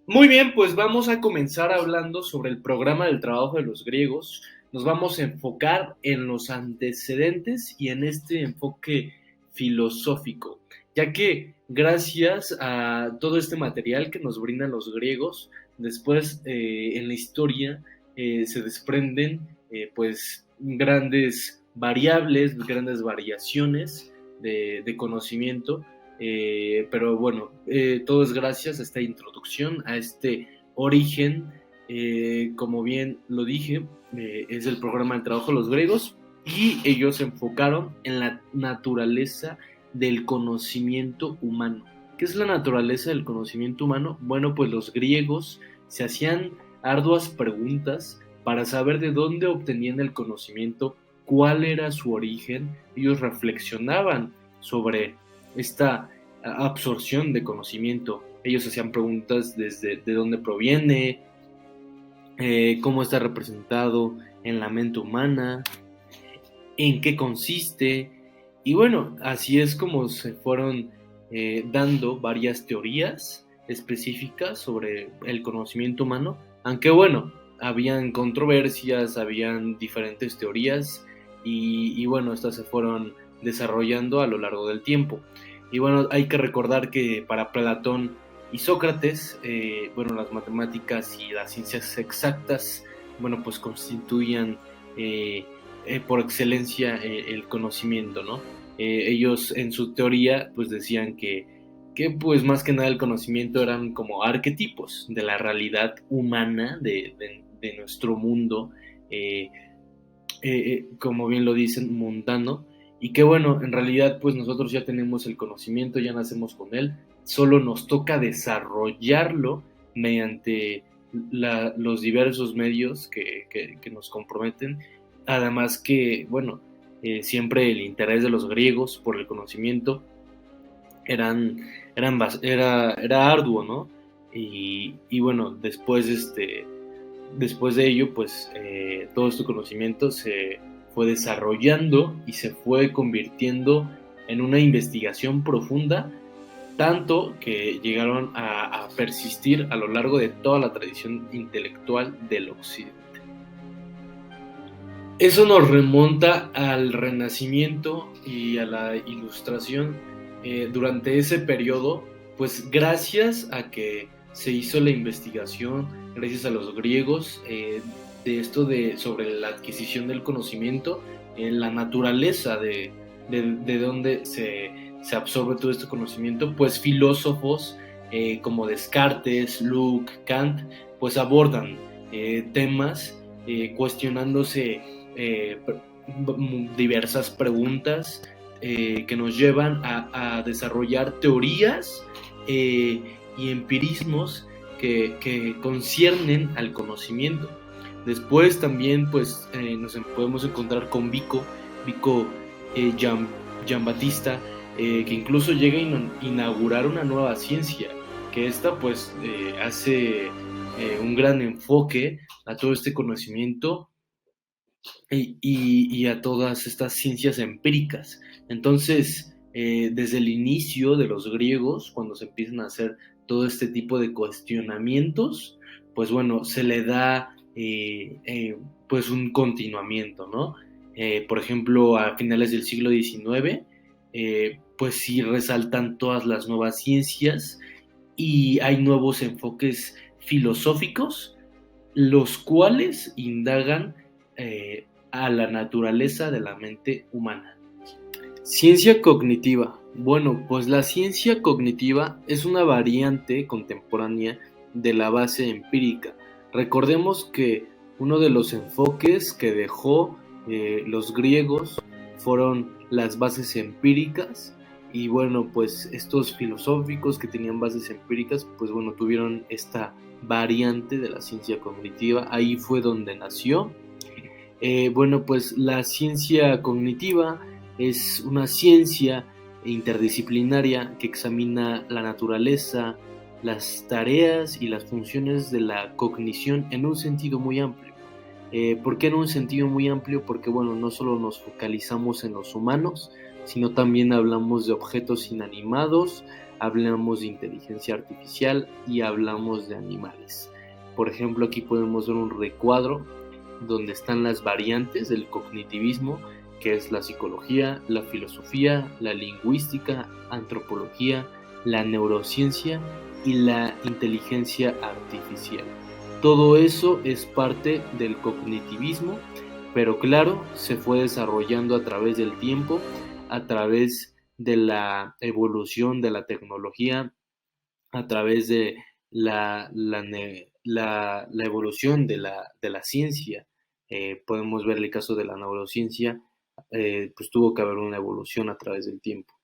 Muy bien, pues vamos a comenzar hablando sobre el programa del trabajo de los griegos. Nos vamos a enfocar en los antecedentes y en este enfoque filosófico, ya que gracias a todo este material que nos brindan los griegos, después en la historia se desprenden pues grandes variables, grandes variaciones de conocimiento, pero bueno, todo es gracias a esta introducción, a este origen, como bien lo dije, es el programa del trabajo de los griegos y ellos se enfocaron en la naturaleza del conocimiento humano. ¿Qué es la naturaleza del conocimiento humano? Bueno, pues los griegos se hacían arduas preguntas para saber de dónde obtenían el conocimiento, cuál era su origen. Ellos reflexionaban sobre esta absorción de conocimiento. Ellos hacían preguntas desde de dónde proviene, cómo está representado en la mente humana, en qué consiste. Y bueno, así es como se fueron dando varias teorías específicas sobre el conocimiento humano, aunque bueno, habían controversias, habían diferentes teorías y bueno, estas se fueron desarrollando a lo largo del tiempo. Y bueno, hay que recordar que para Platón y Sócrates, bueno, las matemáticas y las ciencias exactas, bueno, pues constituían por excelencia el conocimiento, ¿no? Ellos en su teoría pues decían que pues más que nada el conocimiento eran como arquetipos de la realidad humana de nuestro mundo, como bien lo dicen, mundano, y que bueno, en realidad pues nosotros ya tenemos el conocimiento, ya nacemos con él, solo nos toca desarrollarlo mediante los diversos medios que nos comprometen, además que bueno, siempre el interés de los griegos por el conocimiento eran, era arduo, ¿no? Y bueno, después de ello, pues todo este conocimiento se fue desarrollando y se fue convirtiendo en una investigación profunda, tanto que llegaron a persistir a lo largo de toda la tradición intelectual del Occidente. Eso nos remonta al Renacimiento y a la Ilustración. Durante ese periodo, pues gracias a que se hizo la investigación, gracias a los griegos, de esto sobre la adquisición del conocimiento, la naturaleza de donde se absorbe todo este conocimiento, pues filósofos como Descartes, Locke, Kant, pues abordan temas cuestionándose eh, diversas preguntas que nos llevan a desarrollar teorías y empirismos que conciernen al conocimiento. Después también pues nos podemos encontrar con Vico Giambattista, que incluso llega a inaugurar una nueva ciencia, que esta pues hace un gran enfoque a todo este conocimiento y a todas estas ciencias empíricas. Entonces, desde el inicio de los griegos, cuando se empiezan a hacer todo este tipo de cuestionamientos, pues bueno, se le da pues un continuamiento, ¿no? Por ejemplo, a finales del siglo XIX, pues sí resaltan todas las nuevas ciencias y hay nuevos enfoques filosóficos, los cuales indagan a la naturaleza de la mente humana. Ciencia cognitiva. Bueno, pues la ciencia cognitiva es una variante contemporánea de la base empírica. Recordemos que uno de los enfoques que dejó los griegos fueron las bases empíricas y bueno, pues estos filosóficos que tenían bases empíricas, pues bueno, tuvieron esta variante de la ciencia cognitiva. Ahí fue donde nació. Bueno, pues la ciencia cognitiva es una ciencia interdisciplinaria que examina la naturaleza, las tareas y las funciones de la cognición en un sentido muy amplio. ¿Por qué en un sentido muy amplio? Porque bueno, no solo nos focalizamos en los humanos, sino también hablamos de objetos inanimados, hablamos de inteligencia artificial y hablamos de animales. Por ejemplo, aquí podemos ver un recuadro donde están las variantes del cognitivismo, que es la psicología, la filosofía, la lingüística, antropología, la neurociencia y la inteligencia artificial. Todo eso es parte del cognitivismo, pero claro, se fue desarrollando a través del tiempo, a través de la evolución de la tecnología, a través de la evolución de la ciencia. Podemos ver el caso de la neurociencia, pues tuvo que haber una evolución a través del tiempo.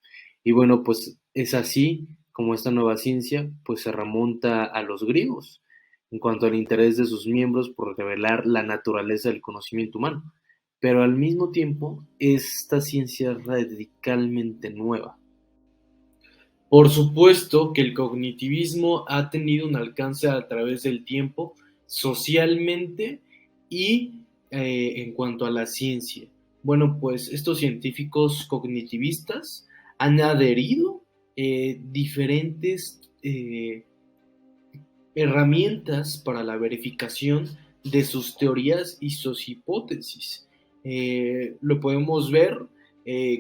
Y bueno, pues es así como esta nueva ciencia pues se remonta a los griegos en cuanto al interés de sus miembros por revelar la naturaleza del conocimiento humano. Pero al mismo tiempo, esta ciencia es radicalmente nueva. Por supuesto que el cognitivismo ha tenido un alcance a través del tiempo, socialmente y en cuanto a la ciencia. Bueno, pues estos científicos cognitivistas han adherido diferentes herramientas para la verificación de sus teorías y sus hipótesis. Lo podemos ver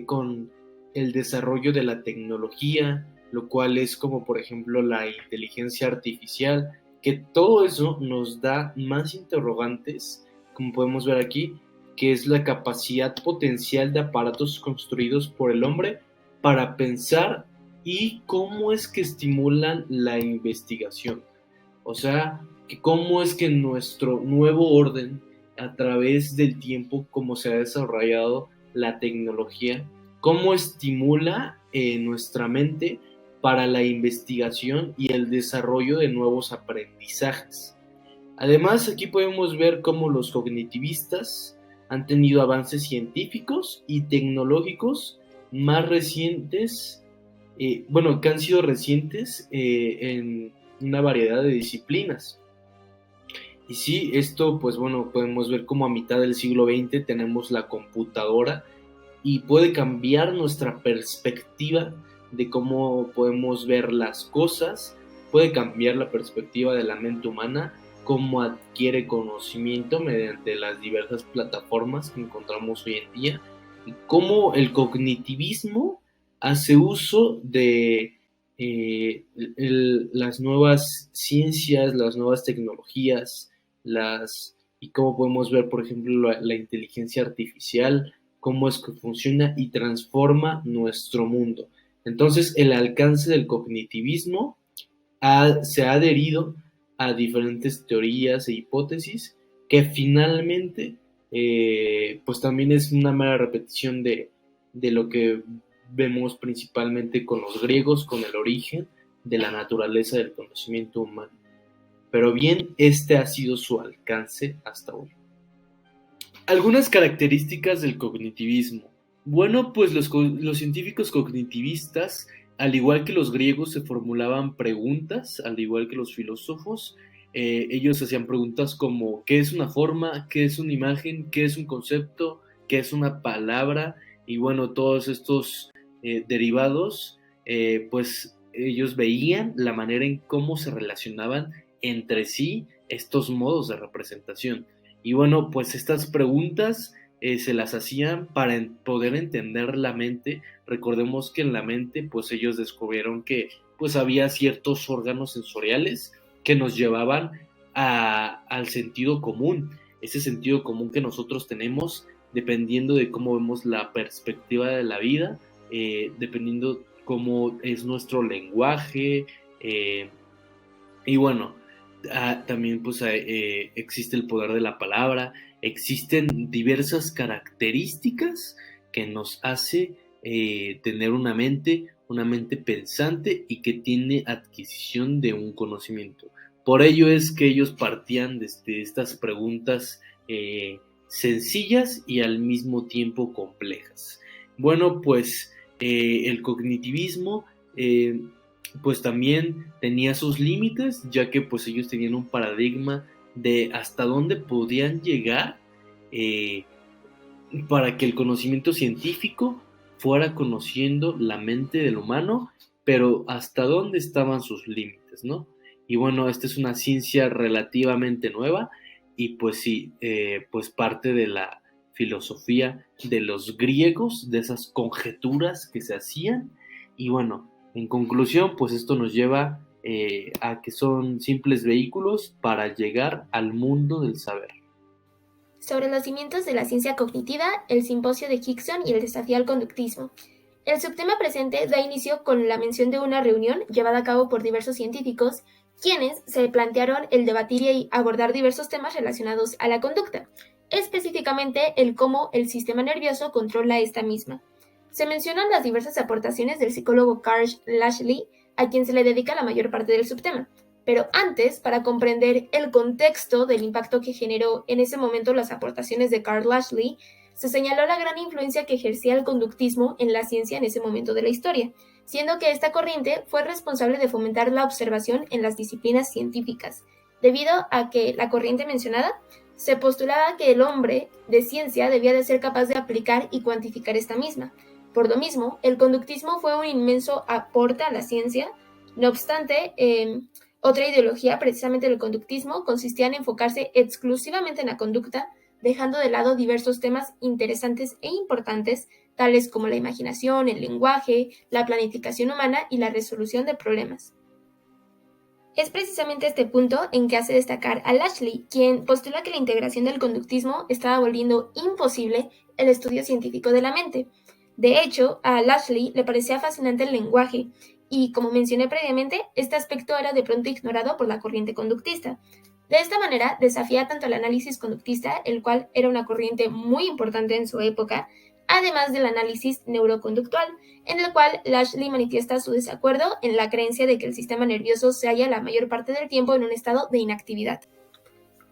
con el desarrollo de la tecnología, lo cual es como por ejemplo la inteligencia artificial, que todo eso nos da más interrogantes, como podemos ver aquí, que es la capacidad potencial de aparatos construidos por el hombre para pensar y cómo es que estimulan la investigación. O sea, que cómo es que nuestro nuevo orden, a través del tiempo, cómo se ha desarrollado la tecnología, cómo estimula nuestra mente para la investigación y el desarrollo de nuevos aprendizajes. Además, aquí podemos ver cómo los cognitivistas han tenido avances científicos y tecnológicos más recientes, que han sido recientes en una variedad de disciplinas. Y sí, esto, pues bueno, podemos ver como a mitad del siglo XX tenemos la computadora y puede cambiar nuestra perspectiva de cómo podemos ver las cosas, puede cambiar la perspectiva de la mente humana, cómo adquiere conocimiento mediante las diversas plataformas que encontramos hoy en día y cómo el cognitivismo hace uso de las nuevas ciencias, las nuevas tecnologías, y cómo podemos ver, por ejemplo, la inteligencia artificial, cómo es que funciona y transforma nuestro mundo. Entonces, el alcance del cognitivismo se ha adherido a diferentes teorías e hipótesis que finalmente, pues también es una mera repetición de lo que vemos principalmente con los griegos, con el origen de la naturaleza del conocimiento humano. Pero bien, este ha sido su alcance hasta hoy. Algunas características del cognitivismo. Bueno, pues los científicos cognitivistas, al igual que los griegos, se formulaban preguntas, al igual que los filósofos. Ellos hacían preguntas como ¿qué es una forma? ¿Qué es una imagen? ¿Qué es un concepto? ¿Qué es una palabra? Y bueno, todos estos derivados, pues ellos veían la manera en cómo se relacionaban entre sí estos modos de representación. Y bueno, pues estas preguntas se las hacían para poder entender la mente. Recordemos que en la mente, pues ellos descubrieron que pues había ciertos órganos sensoriales que nos llevaban al sentido común. Ese sentido común que nosotros tenemos dependiendo de cómo vemos la perspectiva de la vida, dependiendo cómo es nuestro lenguaje, y bueno, también pues existe el poder de la palabra, existen diversas características que nos hace tener una mente pensante y que tiene adquisición de un conocimiento. Por ello es que ellos partían de estas preguntas sencillas y al mismo tiempo complejas. Bueno, pues el cognitivismo pues también tenía sus límites, ya que pues ellos tenían un paradigma de hasta dónde podían llegar eh, para que el conocimiento científico fuera conociendo la mente del humano pero ¿hasta dónde estaban sus límites, no? Y bueno, esta es una ciencia relativamente nueva y pues sí, pues parte de la filosofía de los griegos, de esas conjeturas que se hacían. Y bueno, en conclusión, pues esto nos lleva a que son simples vehículos para llegar al mundo del saber. Sobre los cimientos de la ciencia cognitiva, el simposio de Hickson y el desafío al conductismo. El subtema presente da inicio con la mención de una reunión llevada a cabo por diversos científicos, quienes se plantearon el debatir y abordar diversos temas relacionados a la conducta, específicamente el cómo el sistema nervioso controla esta misma. Se mencionan las diversas aportaciones del psicólogo Carl Lashley, a quien se le dedica la mayor parte del subtema. Pero antes, para comprender el contexto del impacto que generó en ese momento las aportaciones de Carl Lashley, se señaló la gran influencia que ejercía el conductismo en la ciencia en ese momento de la historia, siendo que esta corriente fue responsable de fomentar la observación en las disciplinas científicas, debido a que la corriente mencionada se postulaba que el hombre de ciencia debía de ser capaz de aplicar y cuantificar esta misma. Por lo mismo, el conductismo fue un inmenso aporte a la ciencia. No obstante, otra ideología, precisamente del conductismo, consistía en enfocarse exclusivamente en la conducta, dejando de lado diversos temas interesantes e importantes, tales como la imaginación, el lenguaje, la planificación humana y la resolución de problemas. Es precisamente este punto en que hace destacar a Lashley, quien postula que la integración del conductismo estaba volviendo imposible el estudio científico de la mente. De hecho, a Lashley le parecía fascinante el lenguaje, y como mencioné previamente, este aspecto era de pronto ignorado por la corriente conductista. De esta manera, desafía tanto el análisis conductista, el cual era una corriente muy importante en su época, además del análisis neuroconductual, en el cual Lashley manifiesta su desacuerdo en la creencia de que el sistema nervioso se halla la mayor parte del tiempo en un estado de inactividad.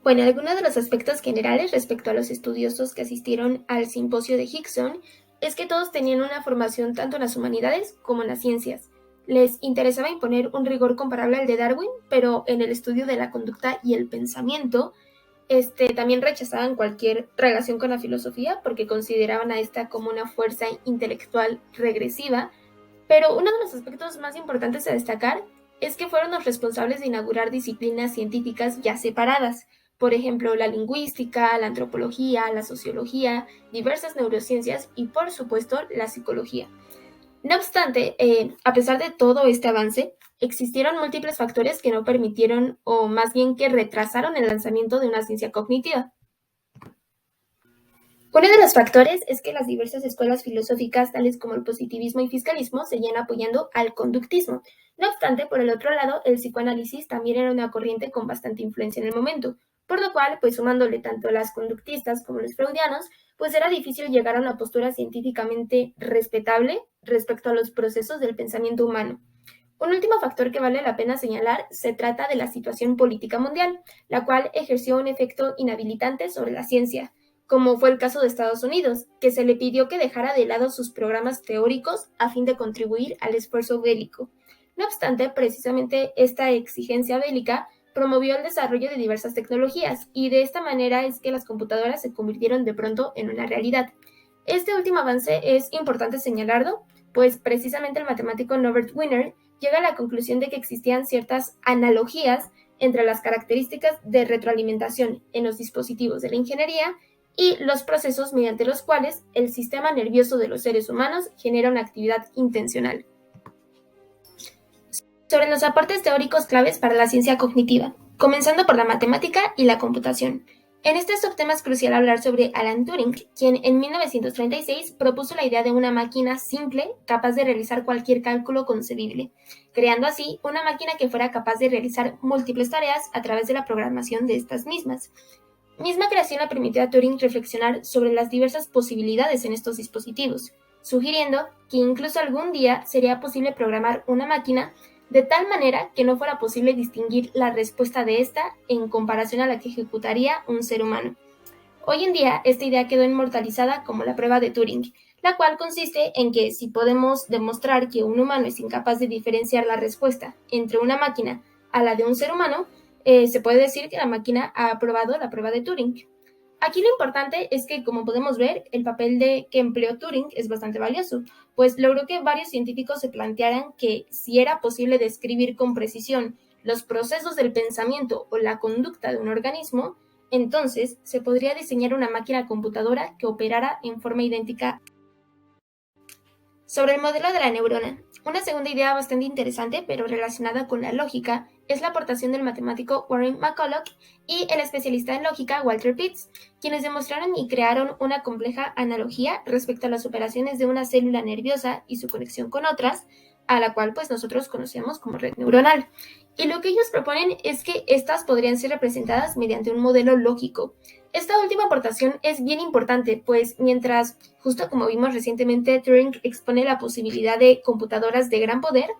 Bueno, algunos de los aspectos generales respecto a los estudiosos que asistieron al simposio de Hickson es que todos tenían una formación tanto en las humanidades como en las ciencias. Les interesaba imponer un rigor comparable al de Darwin, pero en el estudio de la conducta y el pensamiento. También rechazaban cualquier relación con la filosofía porque consideraban a esta como una fuerza intelectual regresiva, pero uno de los aspectos más importantes a destacar es que fueron los responsables de inaugurar disciplinas científicas ya separadas, por ejemplo, la lingüística, la antropología, la sociología, diversas neurociencias y, por supuesto, la psicología. No obstante, a pesar de todo este avance, existieron múltiples factores que no permitieron, o más bien que retrasaron el lanzamiento de una ciencia cognitiva. Uno de los factores es que las diversas escuelas filosóficas, tales como el positivismo y fiscalismo, seguían apoyando al conductismo. No obstante, por el otro lado, el psicoanálisis también era una corriente con bastante influencia en el momento, por lo cual, pues sumándole tanto a las conductistas como los freudianos, pues era difícil llegar a una postura científicamente respetable respecto a los procesos del pensamiento humano. Un último factor que vale la pena señalar se trata de la situación política mundial, la cual ejerció un efecto inhabilitante sobre la ciencia, como fue el caso de Estados Unidos, que se le pidió que dejara de lado sus programas teóricos a fin de contribuir al esfuerzo bélico. No obstante, precisamente esta exigencia bélica promovió el desarrollo de diversas tecnologías, y de esta manera es que las computadoras se convirtieron de pronto en una realidad. Este último avance es importante señalarlo, pues precisamente el matemático Norbert Wiener llega a la conclusión de que existían ciertas analogías entre las características de retroalimentación en los dispositivos de la ingeniería y los procesos mediante los cuales el sistema nervioso de los seres humanos genera una actividad intencional. Sobre los aportes teóricos claves para la ciencia cognitiva, comenzando por la matemática y la computación. En este subtema es crucial hablar sobre Alan Turing, quien en 1936 propuso la idea de una máquina simple capaz de realizar cualquier cálculo concebible, creando así una máquina que fuera capaz de realizar múltiples tareas a través de la programación de estas mismas. Misma creación le permitió a Turing reflexionar sobre las diversas posibilidades en estos dispositivos, sugiriendo que incluso algún día sería posible programar una máquina de tal manera que no fuera posible distinguir la respuesta de esta en comparación a la que ejecutaría un ser humano. Hoy en día, esta idea quedó inmortalizada como la prueba de Turing, la cual consiste en que si podemos demostrar que un humano es incapaz de diferenciar la respuesta entre una máquina a la de un ser humano, se puede decir que la máquina ha aprobado la prueba de Turing. Aquí lo importante es que, como podemos ver, el papel que empleó Turing es bastante valioso, pues logró que varios científicos se plantearan que si era posible describir con precisión los procesos del pensamiento o la conducta de un organismo, entonces se podría diseñar una máquina computadora que operara en forma idéntica. Sobre el modelo de la neurona, una segunda idea bastante interesante, pero relacionada con la lógica, es la aportación del matemático Warren McCulloch y el especialista en lógica Walter Pitts, quienes demostraron y crearon una compleja analogía respecto a las operaciones de una célula nerviosa y su conexión con otras, a la cual pues nosotros conocemos como red neuronal. Y lo que ellos proponen es que estas podrían ser representadas mediante un modelo lógico. Esta última aportación es bien importante, pues mientras, justo como vimos recientemente, Turing expone la posibilidad de computadoras de gran poder,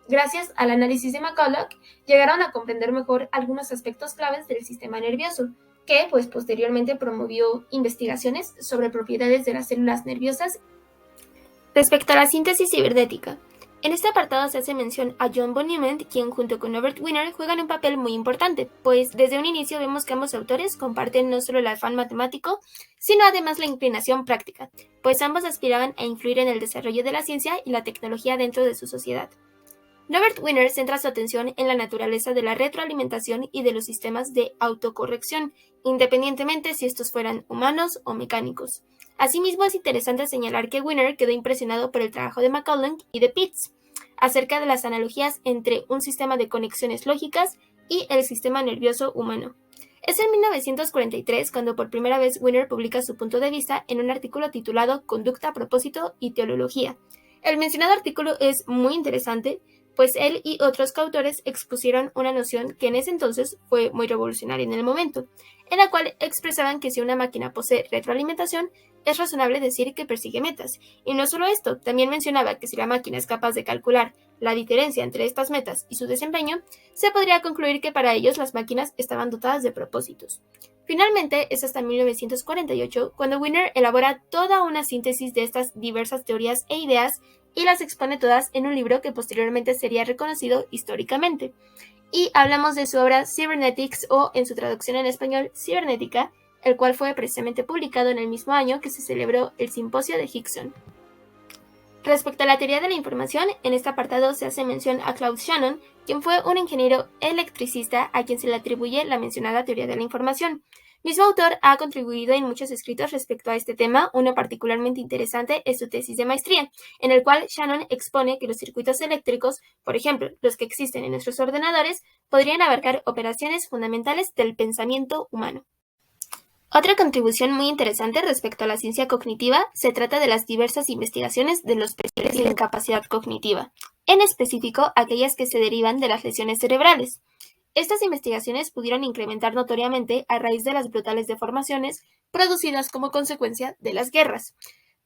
gracias al análisis de McCulloch, llegaron a comprender mejor algunos aspectos claves del sistema nervioso, que pues posteriormente promovió investigaciones sobre propiedades de las células nerviosas. Respecto a la síntesis cibernética, en este apartado se hace mención a John von Neumann, quien junto con Norbert Wiener juegan un papel muy importante, pues desde un inicio vemos que ambos autores comparten no solo el afán matemático, sino además la inclinación práctica, pues ambos aspiraban a influir en el desarrollo de la ciencia y la tecnología dentro de su sociedad. Norbert Wiener centra su atención en la naturaleza de la retroalimentación y de los sistemas de autocorrección, independientemente si estos fueran humanos o mecánicos. Asimismo, es interesante señalar que Wiener quedó impresionado por el trabajo de McCulloch y de Pitts acerca de las analogías entre un sistema de conexiones lógicas y el sistema nervioso humano. Es en 1943 cuando por primera vez Wiener publica su punto de vista en un artículo titulado Conducta, propósito y teleología. El mencionado artículo es muy interesante, pues él y otros coautores expusieron una noción que en ese entonces fue muy revolucionaria en el momento, en la cual expresaban que si una máquina posee retroalimentación, es razonable decir que persigue metas. Y no solo esto, también mencionaba que si la máquina es capaz de calcular la diferencia entre estas metas y su desempeño, se podría concluir que para ellos las máquinas estaban dotadas de propósitos. Finalmente, es hasta 1948 cuando Wiener elabora toda una síntesis de estas diversas teorías e ideas y las expone todas en un libro que posteriormente sería reconocido históricamente. Y hablamos de su obra Cybernetics, o en su traducción en español Cibernética, el cual fue precisamente publicado en el mismo año que se celebró el Simposio de Hickson. Respecto a la teoría de la información, en este apartado se hace mención a Claude Shannon, quien fue un ingeniero electricista a quien se le atribuye la mencionada teoría de la información. Mismo autor ha contribuido en muchos escritos respecto a este tema. Uno particularmente interesante es su tesis de maestría, en el cual Shannon expone que los circuitos eléctricos, por ejemplo, los que existen en nuestros ordenadores, podrían abarcar operaciones fundamentales del pensamiento humano. Otra contribución muy interesante respecto a la ciencia cognitiva se trata de las diversas investigaciones de los perfiles de incapacidad cognitiva, en específico aquellas que se derivan de las lesiones cerebrales. Estas investigaciones pudieron incrementar notoriamente a raíz de las brutales deformaciones producidas como consecuencia de las guerras.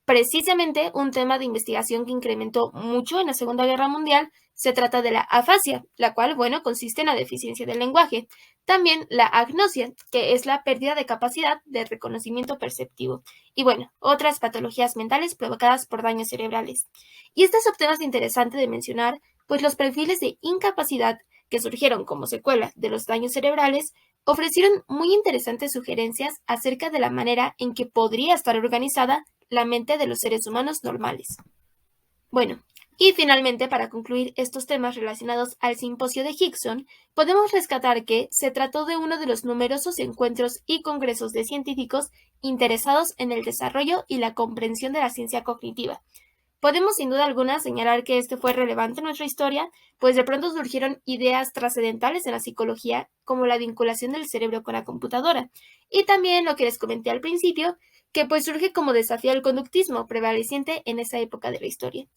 Precisamente un tema de investigación que incrementó mucho en la Segunda Guerra Mundial se trata de la afasia, la cual, consiste en la deficiencia del lenguaje. También la agnosia, que es la pérdida de capacidad de reconocimiento perceptivo. Y otras patologías mentales provocadas por daños cerebrales. Y este subtema es interesante de mencionar, pues los perfiles de incapacidad que surgieron como secuela de los daños cerebrales ofrecieron muy interesantes sugerencias acerca de la manera en que podría estar organizada la mente de los seres humanos normales. Y finalmente, para concluir estos temas relacionados al simposio de Hickson, podemos rescatar que se trató de uno de los numerosos encuentros y congresos de científicos interesados en el desarrollo y la comprensión de la ciencia cognitiva. Podemos sin duda alguna señalar que este fue relevante en nuestra historia, pues de pronto surgieron ideas trascendentales en la psicología, como la vinculación del cerebro con la computadora, y también lo que les comenté al principio, que pues surge como desafío al conductismo prevaleciente en esa época de la historia.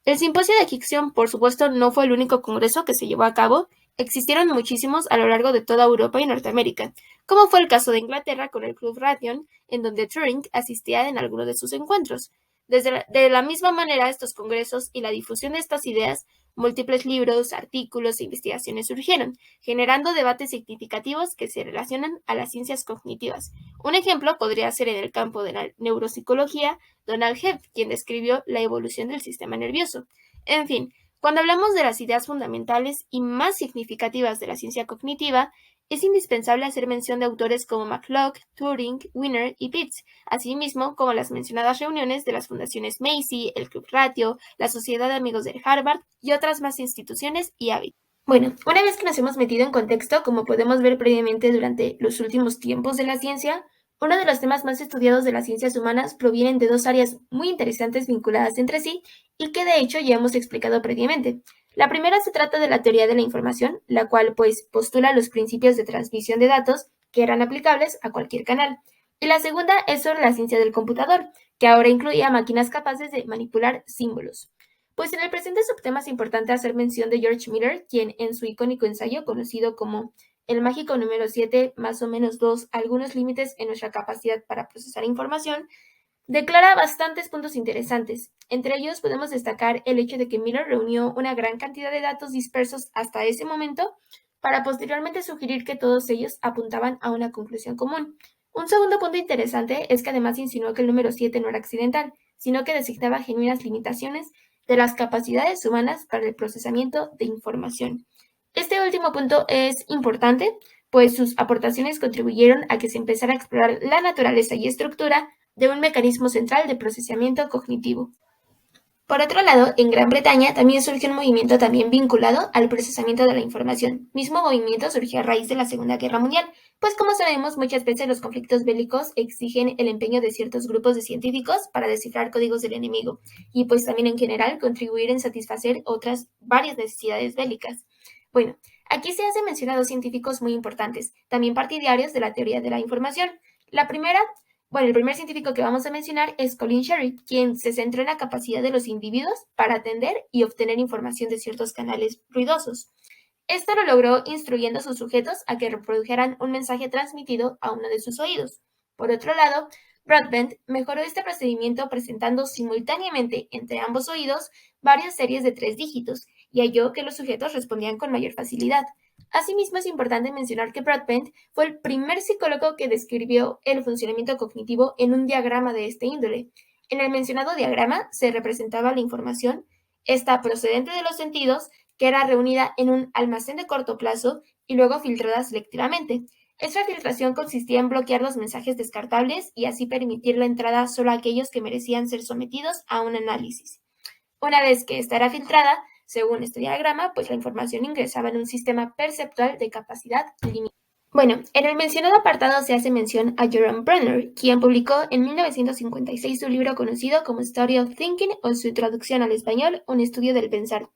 El simposio de Hickson, por supuesto, no fue el único congreso que se llevó a cabo, existieron muchísimos a lo largo de toda Europa y Norteamérica, como fue el caso de Inglaterra con el Club Raytheon, en donde Turing asistía en alguno de sus encuentros. De la misma manera, estos congresos y la difusión de estas ideas, múltiples libros, artículos e investigaciones surgieron, generando debates significativos que se relacionan a las ciencias cognitivas. Un ejemplo podría ser en el campo de la neuropsicología, Donald Hebb, quien describió la evolución del sistema nervioso. En fin, cuando hablamos de las ideas fundamentales y más significativas de la ciencia cognitiva, Es indispensable hacer mención de autores como McCulloch, Turing, Wiener y Pitts, asimismo como las mencionadas reuniones de las fundaciones Macy, el Club Ratio, la Sociedad de Amigos de Harvard y otras más instituciones y hábitos. Bueno, una vez que nos hemos metido en contexto, como podemos ver previamente durante los últimos tiempos de la ciencia, uno de los temas más estudiados de las ciencias humanas provienen de dos áreas muy interesantes vinculadas entre sí y que de hecho ya hemos explicado previamente. La primera se trata de la teoría de la información, la cual pues postula los principios de transmisión de datos que eran aplicables a cualquier canal. Y la segunda es sobre la ciencia del computador, que ahora incluía máquinas capaces de manipular símbolos. Pues en el presente subtema es importante hacer mención de George Miller, quien en su icónico ensayo conocido como El mágico número 7, más o menos 2, algunos límites en nuestra capacidad para procesar información, declara bastantes puntos interesantes. Entre ellos podemos destacar el hecho de que Miller reunió una gran cantidad de datos dispersos hasta ese momento para posteriormente sugerir que todos ellos apuntaban a una conclusión común. Un segundo punto interesante es que además insinuó que el número 7 no era accidental, sino que designaba genuinas limitaciones de las capacidades humanas para el procesamiento de información. Este último punto es importante, pues sus aportaciones contribuyeron a que se empezara a explorar la naturaleza y estructura de un mecanismo central de procesamiento cognitivo. Por otro lado, en Gran Bretaña también surgió un movimiento también vinculado al procesamiento de la información. Mismo movimiento surgió a raíz de la Segunda Guerra Mundial, pues como sabemos muchas veces los conflictos bélicos exigen el empeño de ciertos grupos de científicos para descifrar códigos del enemigo y pues también en general contribuir en satisfacer otras varias necesidades bélicas. Bueno, aquí se hace mención a dos científicos muy importantes, también partidarios de la teoría de la información. La primera el primer científico que vamos a mencionar es Colin Sherry, quien se centró en la capacidad de los individuos para atender y obtener información de ciertos canales ruidosos. Esto lo logró instruyendo a sus sujetos a que reprodujeran un mensaje transmitido a uno de sus oídos. Por otro lado, Broadbent mejoró este procedimiento presentando simultáneamente entre ambos oídos varias series de 3 dígitos y halló que los sujetos respondían con mayor facilidad. Asimismo, es importante mencionar que Broadbent fue el primer psicólogo que describió el funcionamiento cognitivo en un diagrama de este índole. En el mencionado diagrama se representaba la información, esta procedente de los sentidos, que era reunida en un almacén de corto plazo y luego filtrada selectivamente. Esta filtración consistía en bloquear los mensajes descartables y así permitir la entrada solo a aquellos que merecían ser sometidos a un análisis. Una vez que esta era filtrada, según este diagrama, pues la información ingresaba en un sistema perceptual de capacidad limitada. Bueno, en el mencionado apartado se hace mención a Jerome Brenner, quien publicó en 1956 su libro conocido como Study of Thinking o su traducción al español, Un estudio del pensar.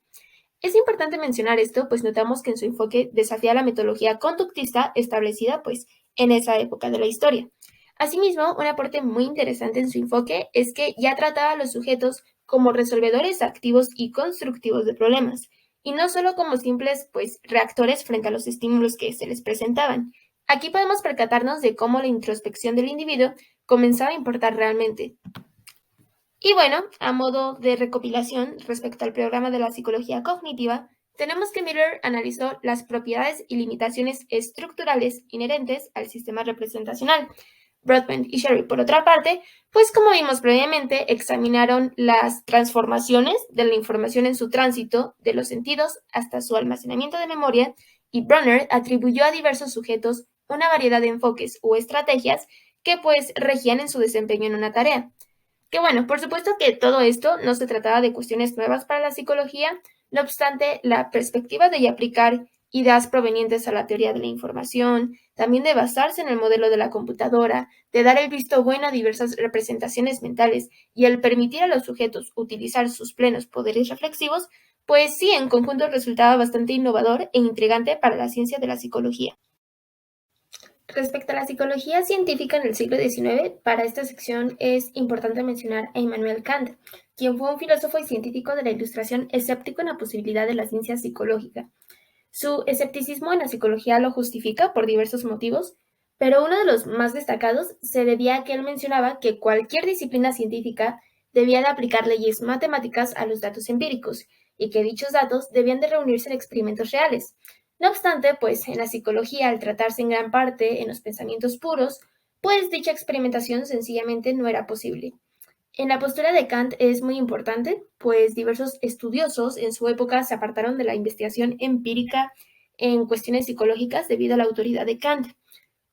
Es importante mencionar esto, pues notamos que en su enfoque desafía la metodología conductista establecida pues en esa época de la historia. Asimismo, un aporte muy interesante en su enfoque es que ya trataba a los sujetos como resolvedores activos y constructivos de problemas, y no solo como simples pues reactores frente a los estímulos que se les presentaban. Aquí podemos percatarnos de cómo la introspección del individuo comenzaba a importar realmente. Y bueno, a modo de recopilación respecto al programa de la psicología cognitiva, tenemos que Miller analizó las propiedades y limitaciones estructurales inherentes al sistema representacional. Broadbent y Sherry, por otra parte, pues como vimos previamente, examinaron las transformaciones de la información en su tránsito de los sentidos hasta su almacenamiento de memoria, y Brunner atribuyó a diversos sujetos una variedad de enfoques o estrategias que pues regían en su desempeño en una tarea. Que bueno, por supuesto que todo esto no se trataba de cuestiones nuevas para la psicología, no obstante, la perspectiva de aplicar ideas provenientes a la teoría de la información, también de basarse en el modelo de la computadora, de dar el visto bueno a diversas representaciones mentales y el permitir a los sujetos utilizar sus plenos poderes reflexivos, pues sí, en conjunto resultaba bastante innovador e intrigante para la ciencia de la psicología. Respecto a la psicología científica en el siglo XIX, para esta sección es importante mencionar a Immanuel Kant, quien fue un filósofo y científico de la Ilustración escéptico en la posibilidad de la ciencia psicológica. Su escepticismo en la psicología lo justifica por diversos motivos, pero uno de los más destacados se debía a que él mencionaba que cualquier disciplina científica debía de aplicar leyes matemáticas a los datos empíricos y que dichos datos debían de reunirse en experimentos reales. No obstante, pues en la psicología, al tratarse en gran parte en los pensamientos puros, pues dicha experimentación sencillamente no era posible. En la postura de Kant es muy importante, pues diversos estudiosos en su época se apartaron de la investigación empírica en cuestiones psicológicas debido a la autoridad de Kant.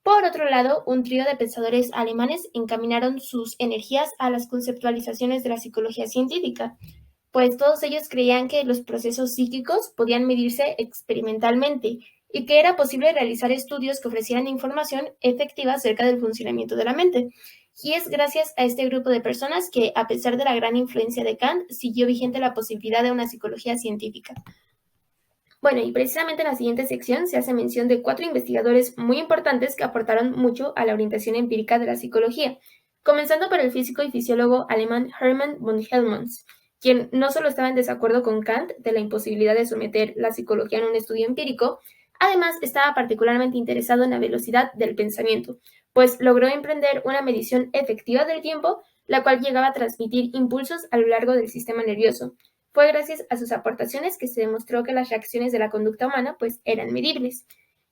Por otro lado, un trío de pensadores alemanes encaminaron sus energías a las conceptualizaciones de la psicología científica, pues todos ellos creían que los procesos psíquicos podían medirse experimentalmente y que era posible realizar estudios que ofrecieran información efectiva acerca del funcionamiento de la mente. Y es gracias a este grupo de personas que, a pesar de la gran influencia de Kant, siguió vigente la posibilidad de una psicología científica. Bueno, y precisamente en la siguiente sección se hace mención de 4 investigadores muy importantes que aportaron mucho a la orientación empírica de la psicología, comenzando por el físico y fisiólogo alemán Hermann von Helmholtz, quien no solo estaba en desacuerdo con Kant de la imposibilidad de someter la psicología en un estudio empírico, además estaba particularmente interesado en la velocidad del pensamiento, pues logró emprender una medición efectiva del tiempo, la cual llegaba a transmitir impulsos a lo largo del sistema nervioso. Fue gracias a sus aportaciones que se demostró que las reacciones de la conducta humana pues eran medibles.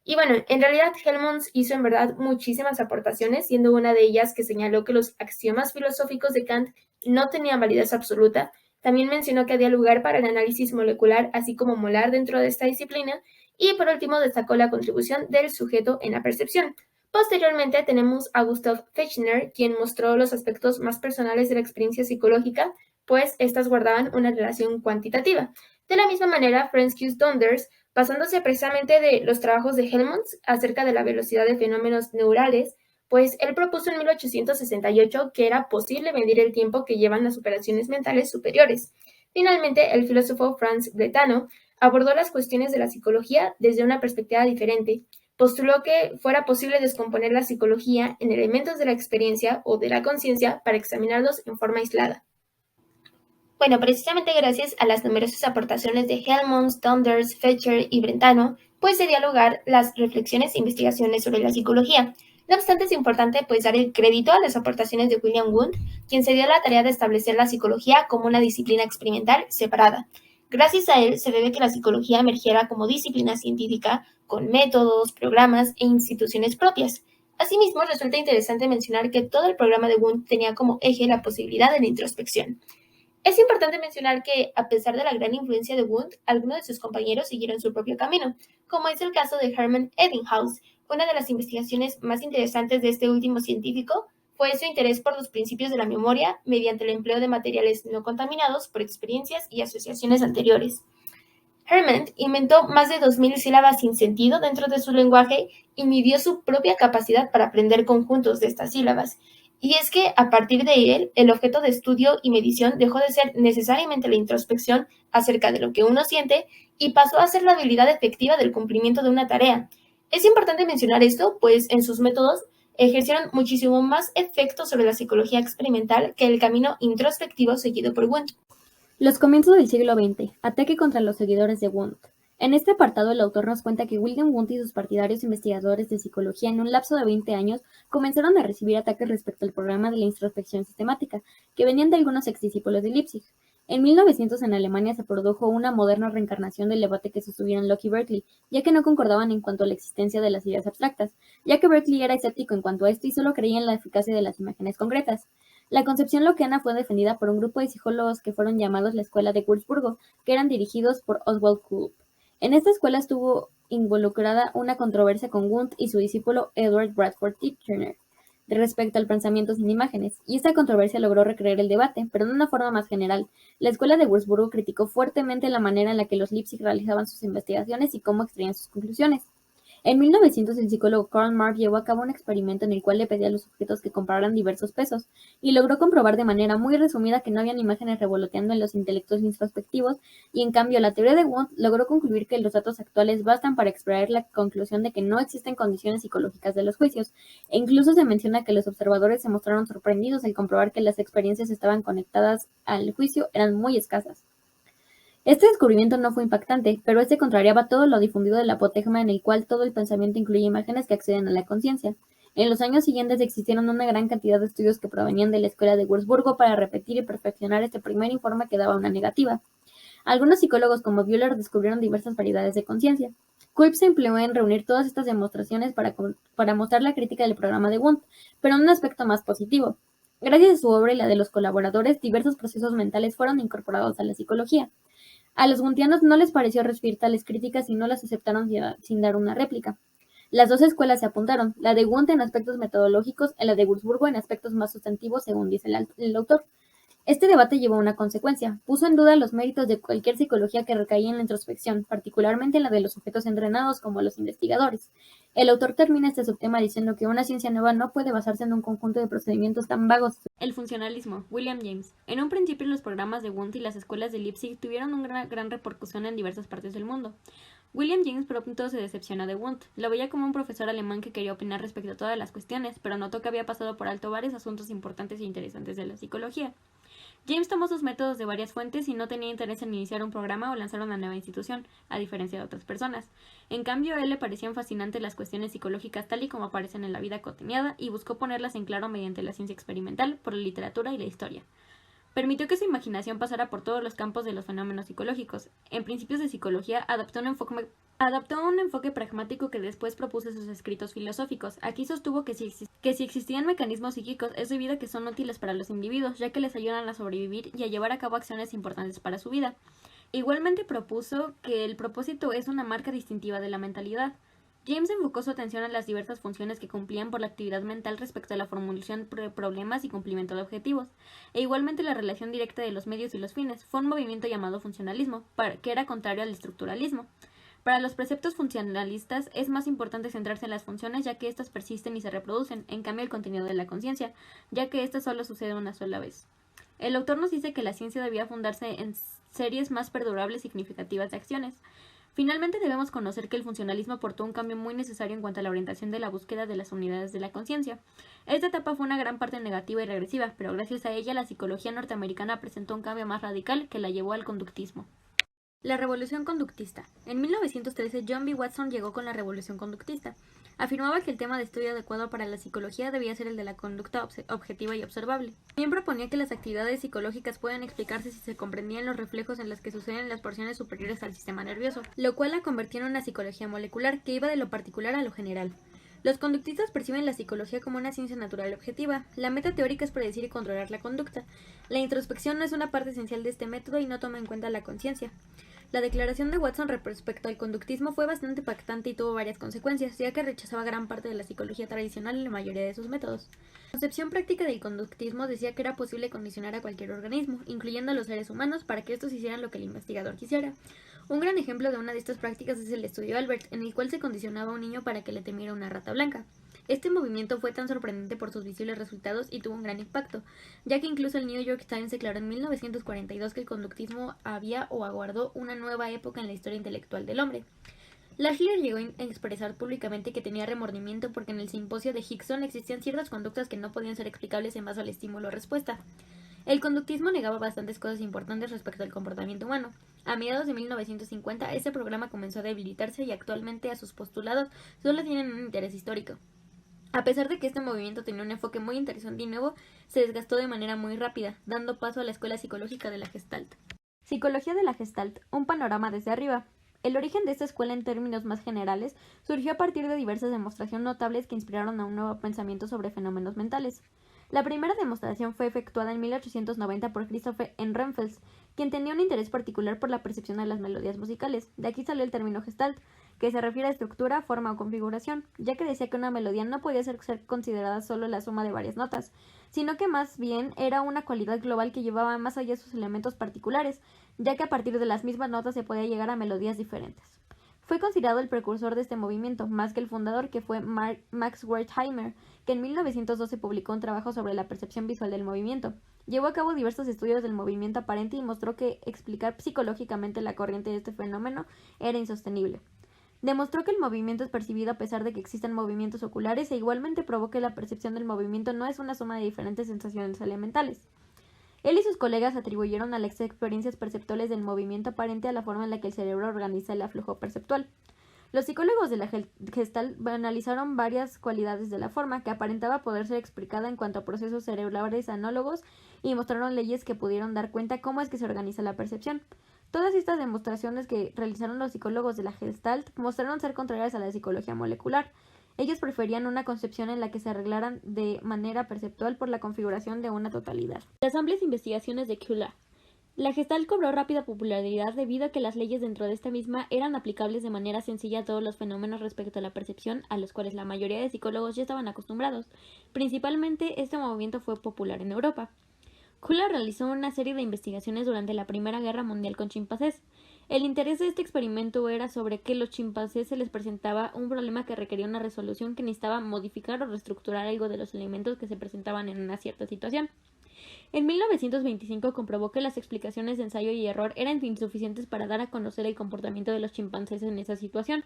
Y bueno, en realidad Helmholtz hizo en verdad muchísimas aportaciones, siendo una de ellas que señaló que los axiomas filosóficos de Kant no tenían validez absoluta. También mencionó que había lugar para el análisis molecular así como molar dentro de esta disciplina, y por último destacó la contribución del sujeto en la percepción. Posteriormente tenemos a Gustav Fechner, quien mostró los aspectos más personales de la experiencia psicológica, pues estas guardaban una relación cuantitativa. De la misma manera, Francis Donders, basándose precisamente de los trabajos de Helmholtz acerca de la velocidad de fenómenos neurales, pues él propuso en 1868 que era posible medir el tiempo que llevan las operaciones mentales superiores. Finalmente, el filósofo Franz Brentano abordó las cuestiones de la psicología desde una perspectiva diferente. Postuló que fuera posible descomponer la psicología en elementos de la experiencia o de la conciencia para examinarlos en forma aislada. Bueno, precisamente gracias a las numerosas aportaciones de Helmholtz, Donders, Fetcher y Brentano, pues se dio lugar las reflexiones e investigaciones sobre la psicología. No obstante, es importante pues dar el crédito a las aportaciones de William Wundt, quien se dio la tarea de establecer la psicología como una disciplina experimental separada. Gracias a él se debe que la psicología emergiera como disciplina científica con métodos, programas e instituciones propias. Asimismo, resulta interesante mencionar que todo el programa de Wundt tenía como eje la posibilidad de la introspección. Es importante mencionar que, a pesar de la gran influencia de Wundt, algunos de sus compañeros siguieron su propio camino, como es el caso de Hermann Ebbinghaus. Una de las investigaciones más interesantes de este último científico fue su interés por los principios de la memoria mediante el empleo de materiales no contaminados por experiencias y asociaciones anteriores. Hermann inventó más de 2000 sílabas sin sentido dentro de su lenguaje y midió su propia capacidad para aprender conjuntos de estas sílabas. Y es que, a partir de él, el objeto de estudio y medición dejó de ser necesariamente la introspección acerca de lo que uno siente y pasó a ser la habilidad efectiva del cumplimiento de una tarea. Es importante mencionar esto, pues en sus métodos ejercieron muchísimo más efecto sobre la psicología experimental que el camino introspectivo seguido por Wundt. Los comienzos del siglo XX. Ataque contra los seguidores de Wundt. En este apartado, el autor nos cuenta que William Wundt y sus partidarios investigadores de psicología en un lapso de 20 años comenzaron a recibir ataques respecto al programa de la introspección sistemática, que venían de algunos exdiscípulos de Leipzig. En 1900 en Alemania se produjo una moderna reencarnación del debate que sostuvieron Locke y Berkeley, ya que no concordaban en cuanto a la existencia de las ideas abstractas, ya que Berkeley era escéptico en cuanto a esto y solo creía en la eficacia de las imágenes concretas. La concepción lockeana fue defendida por un grupo de psicólogos que fueron llamados la Escuela de Wurzburgo, que eran dirigidos por Oswald Kulp. En esta escuela estuvo involucrada una controversia con Wundt y su discípulo Edward Bradford Titchener respecto al pensamiento sin imágenes, y esta controversia logró recrear el debate, pero de una forma más general. La escuela de Wurzburgo criticó fuertemente la manera en la que los Leipzig realizaban sus investigaciones y cómo extraían sus conclusiones. En 1900 el psicólogo Karl Marx llevó a cabo un experimento en el cual le pedía a los sujetos que compararan diversos pesos, y logró comprobar de manera muy resumida que no habían imágenes revoloteando en los intelectos introspectivos, y en cambio la teoría de Wundt logró concluir que los datos actuales bastan para extraer la conclusión de que no existen condiciones psicológicas de los juicios, e incluso se menciona que los observadores se mostraron sorprendidos al comprobar que las experiencias estaban conectadas al juicio eran muy escasas. Este descubrimiento no fue impactante, pero este contrariaba todo lo difundido del apotegma en el cual todo el pensamiento incluye imágenes que acceden a la conciencia. En los años siguientes existieron una gran cantidad de estudios que provenían de la escuela de Wurzburgo para repetir y perfeccionar este primer informe que daba una negativa. Algunos psicólogos como Bühler descubrieron diversas variedades de conciencia. Kulp se empleó en reunir todas estas demostraciones para mostrar la crítica del programa de Wundt, pero en un aspecto más positivo. Gracias a su obra y la de los colaboradores, diversos procesos mentales fueron incorporados a la psicología. A los wundtianos no les pareció recibir tales críticas y no las aceptaron sin dar una réplica. Las dos escuelas se apuntaron, la de Wundt en aspectos metodológicos y la de Wurzburgo en aspectos más sustantivos, según dice el autor. Este debate llevó a una consecuencia, puso en duda los méritos de cualquier psicología que recaía en la introspección, particularmente la de los sujetos entrenados como los investigadores. El autor termina este subtema diciendo que una ciencia nueva no puede basarse en un conjunto de procedimientos tan vagos. El funcionalismo, William James. En un principio los programas de Wundt y las escuelas de Leipzig tuvieron una gran repercusión en diversas partes del mundo. William James pronto se decepcionó de Wundt. Lo veía como un profesor alemán que quería opinar respecto a todas las cuestiones, pero notó que había pasado por alto varios asuntos importantes e interesantes de la psicología. James tomó sus métodos de varias fuentes y no tenía interés en iniciar un programa o lanzar una nueva institución, a diferencia de otras personas. En cambio, a él le parecían fascinantes las cuestiones psicológicas tal y como aparecen en la vida cotidiana y buscó ponerlas en claro mediante la ciencia experimental, por la literatura y la historia. Permitió que su imaginación pasara por todos los campos de los fenómenos psicológicos. En Principios de Psicología adoptó un enfoque pragmático que después propuso en sus escritos filosóficos. Aquí sostuvo que si existían mecanismos psíquicos es debido a que son útiles para los individuos, ya que les ayudan a sobrevivir y a llevar a cabo acciones importantes para su vida. Igualmente propuso que el propósito es una marca distintiva de la mentalidad. James enfocó su atención a las diversas funciones que cumplían por la actividad mental respecto a la formulación de problemas y cumplimiento de objetivos, e igualmente la relación directa de los medios y los fines. Fue un movimiento llamado funcionalismo, que era contrario al estructuralismo. Para los preceptos funcionalistas es más importante centrarse en las funciones, ya que éstas persisten y se reproducen, en cambio el contenido de la conciencia, ya que ésta solo sucede una sola vez. El autor nos dice que la ciencia debía fundarse en series más perdurables y significativas de acciones. Finalmente debemos conocer que el funcionalismo aportó un cambio muy necesario en cuanto a la orientación de la búsqueda de las unidades de la conciencia. Esta etapa fue una gran parte negativa y regresiva, pero gracias a ella la psicología norteamericana presentó un cambio más radical que la llevó al conductismo. La revolución conductista. En 1913, John B. Watson llegó con la revolución conductista. Afirmaba que el tema de estudio adecuado para la psicología debía ser el de la conducta objetiva y observable. También proponía que las actividades psicológicas pueden explicarse si se comprendían los reflejos en los que suceden las porciones superiores al sistema nervioso, lo cual la convirtió en una psicología molecular que iba de lo particular a lo general. Los conductistas perciben la psicología como una ciencia natural objetiva. La meta teórica es predecir y controlar la conducta. La introspección no es una parte esencial de este método y no toma en cuenta la conciencia. La declaración de Watson respecto al conductismo fue bastante impactante y tuvo varias consecuencias, ya que rechazaba gran parte de la psicología tradicional en la mayoría de sus métodos. La concepción práctica del conductismo decía que era posible condicionar a cualquier organismo, incluyendo a los seres humanos, para que estos hicieran lo que el investigador quisiera. Un gran ejemplo de una de estas prácticas es el estudio Albert, en el cual se condicionaba a un niño para que le temiera una rata blanca. Este movimiento fue tan sorprendente por sus visibles resultados y tuvo un gran impacto, ya que incluso el New York Times declaró en 1942 que el conductismo había o aguardó una nueva época en la historia intelectual del hombre. Lashley llegó a expresar públicamente que tenía remordimiento porque en el simposio de Hickson existían ciertas conductas que no podían ser explicables en base al estímulo-respuesta. El conductismo negaba bastantes cosas importantes respecto al comportamiento humano. A mediados de 1950, este programa comenzó a debilitarse y actualmente a sus postulados solo tienen un interés histórico. A pesar de que este movimiento tenía un enfoque muy interesante y nuevo, se desgastó de manera muy rápida, dando paso a la escuela psicológica de la Gestalt. Psicología de la Gestalt, un panorama desde arriba. El origen de esta escuela en términos más generales surgió a partir de diversas demostraciones notables que inspiraron a un nuevo pensamiento sobre fenómenos mentales. La primera demostración fue efectuada en 1890 por Christopher Ehrenfels, quien tenía un interés particular por la percepción de las melodías musicales. De aquí salió el término Gestalt, que se refiere a estructura, forma o configuración, ya que decía que una melodía no podía ser considerada solo la suma de varias notas, sino que más bien era una cualidad global que llevaba más allá sus elementos particulares, ya que a partir de las mismas notas se podía llegar a melodías diferentes. Fue considerado el precursor de este movimiento, más que el fundador, que fue Max Wertheimer, que en 1912 publicó un trabajo sobre la percepción visual del movimiento. Llevó a cabo diversos estudios del movimiento aparente y mostró que explicar psicológicamente la corriente de este fenómeno era insostenible. Demostró que el movimiento es percibido a pesar de que existan movimientos oculares e igualmente probó que la percepción del movimiento no es una suma de diferentes sensaciones elementales. Él y sus colegas atribuyeron a las experiencias perceptuales del movimiento aparente a la forma en la que el cerebro organiza el aflujo perceptual. Los psicólogos de la Gestalt analizaron varias cualidades de la forma, que aparentaba poder ser explicada en cuanto a procesos cerebrales análogos, y mostraron leyes que pudieron dar cuenta cómo es que se organiza la percepción. Todas estas demostraciones que realizaron los psicólogos de la Gestalt mostraron ser contrarias a la psicología molecular. Ellos preferían una concepción en la que se arreglaran de manera perceptual por la configuración de una totalidad. Las amplias investigaciones de Kuhler. La Gestalt cobró rápida popularidad debido a que las leyes dentro de esta misma eran aplicables de manera sencilla a todos los fenómenos respecto a la percepción a los cuales la mayoría de psicólogos ya estaban acostumbrados. Principalmente, este movimiento fue popular en Europa. Kula realizó una serie de investigaciones durante la Primera Guerra Mundial con chimpancés. El interés de este experimento era sobre que los chimpancés se les presentaba un problema que requería una resolución que necesitaba modificar o reestructurar algo de los elementos que se presentaban en una cierta situación. En 1925 comprobó que las explicaciones de ensayo y error eran insuficientes para dar a conocer el comportamiento de los chimpancés en esa situación.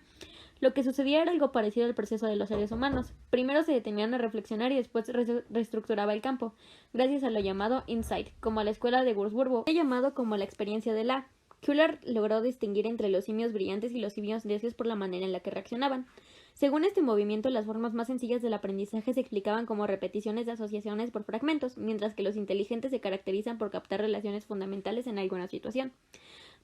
Lo que sucedía era algo parecido al proceso de los seres humanos. Primero se detenían a reflexionar y después reestructuraba el campo, gracias a lo llamado insight, como a la escuela de Wurzburgo, llamado como la experiencia de la. Kühler logró distinguir entre los simios brillantes y los simios necios por la manera en la que reaccionaban. Según este movimiento, las formas más sencillas del aprendizaje se explicaban como repeticiones de asociaciones por fragmentos, mientras que los inteligentes se caracterizan por captar relaciones fundamentales en alguna situación.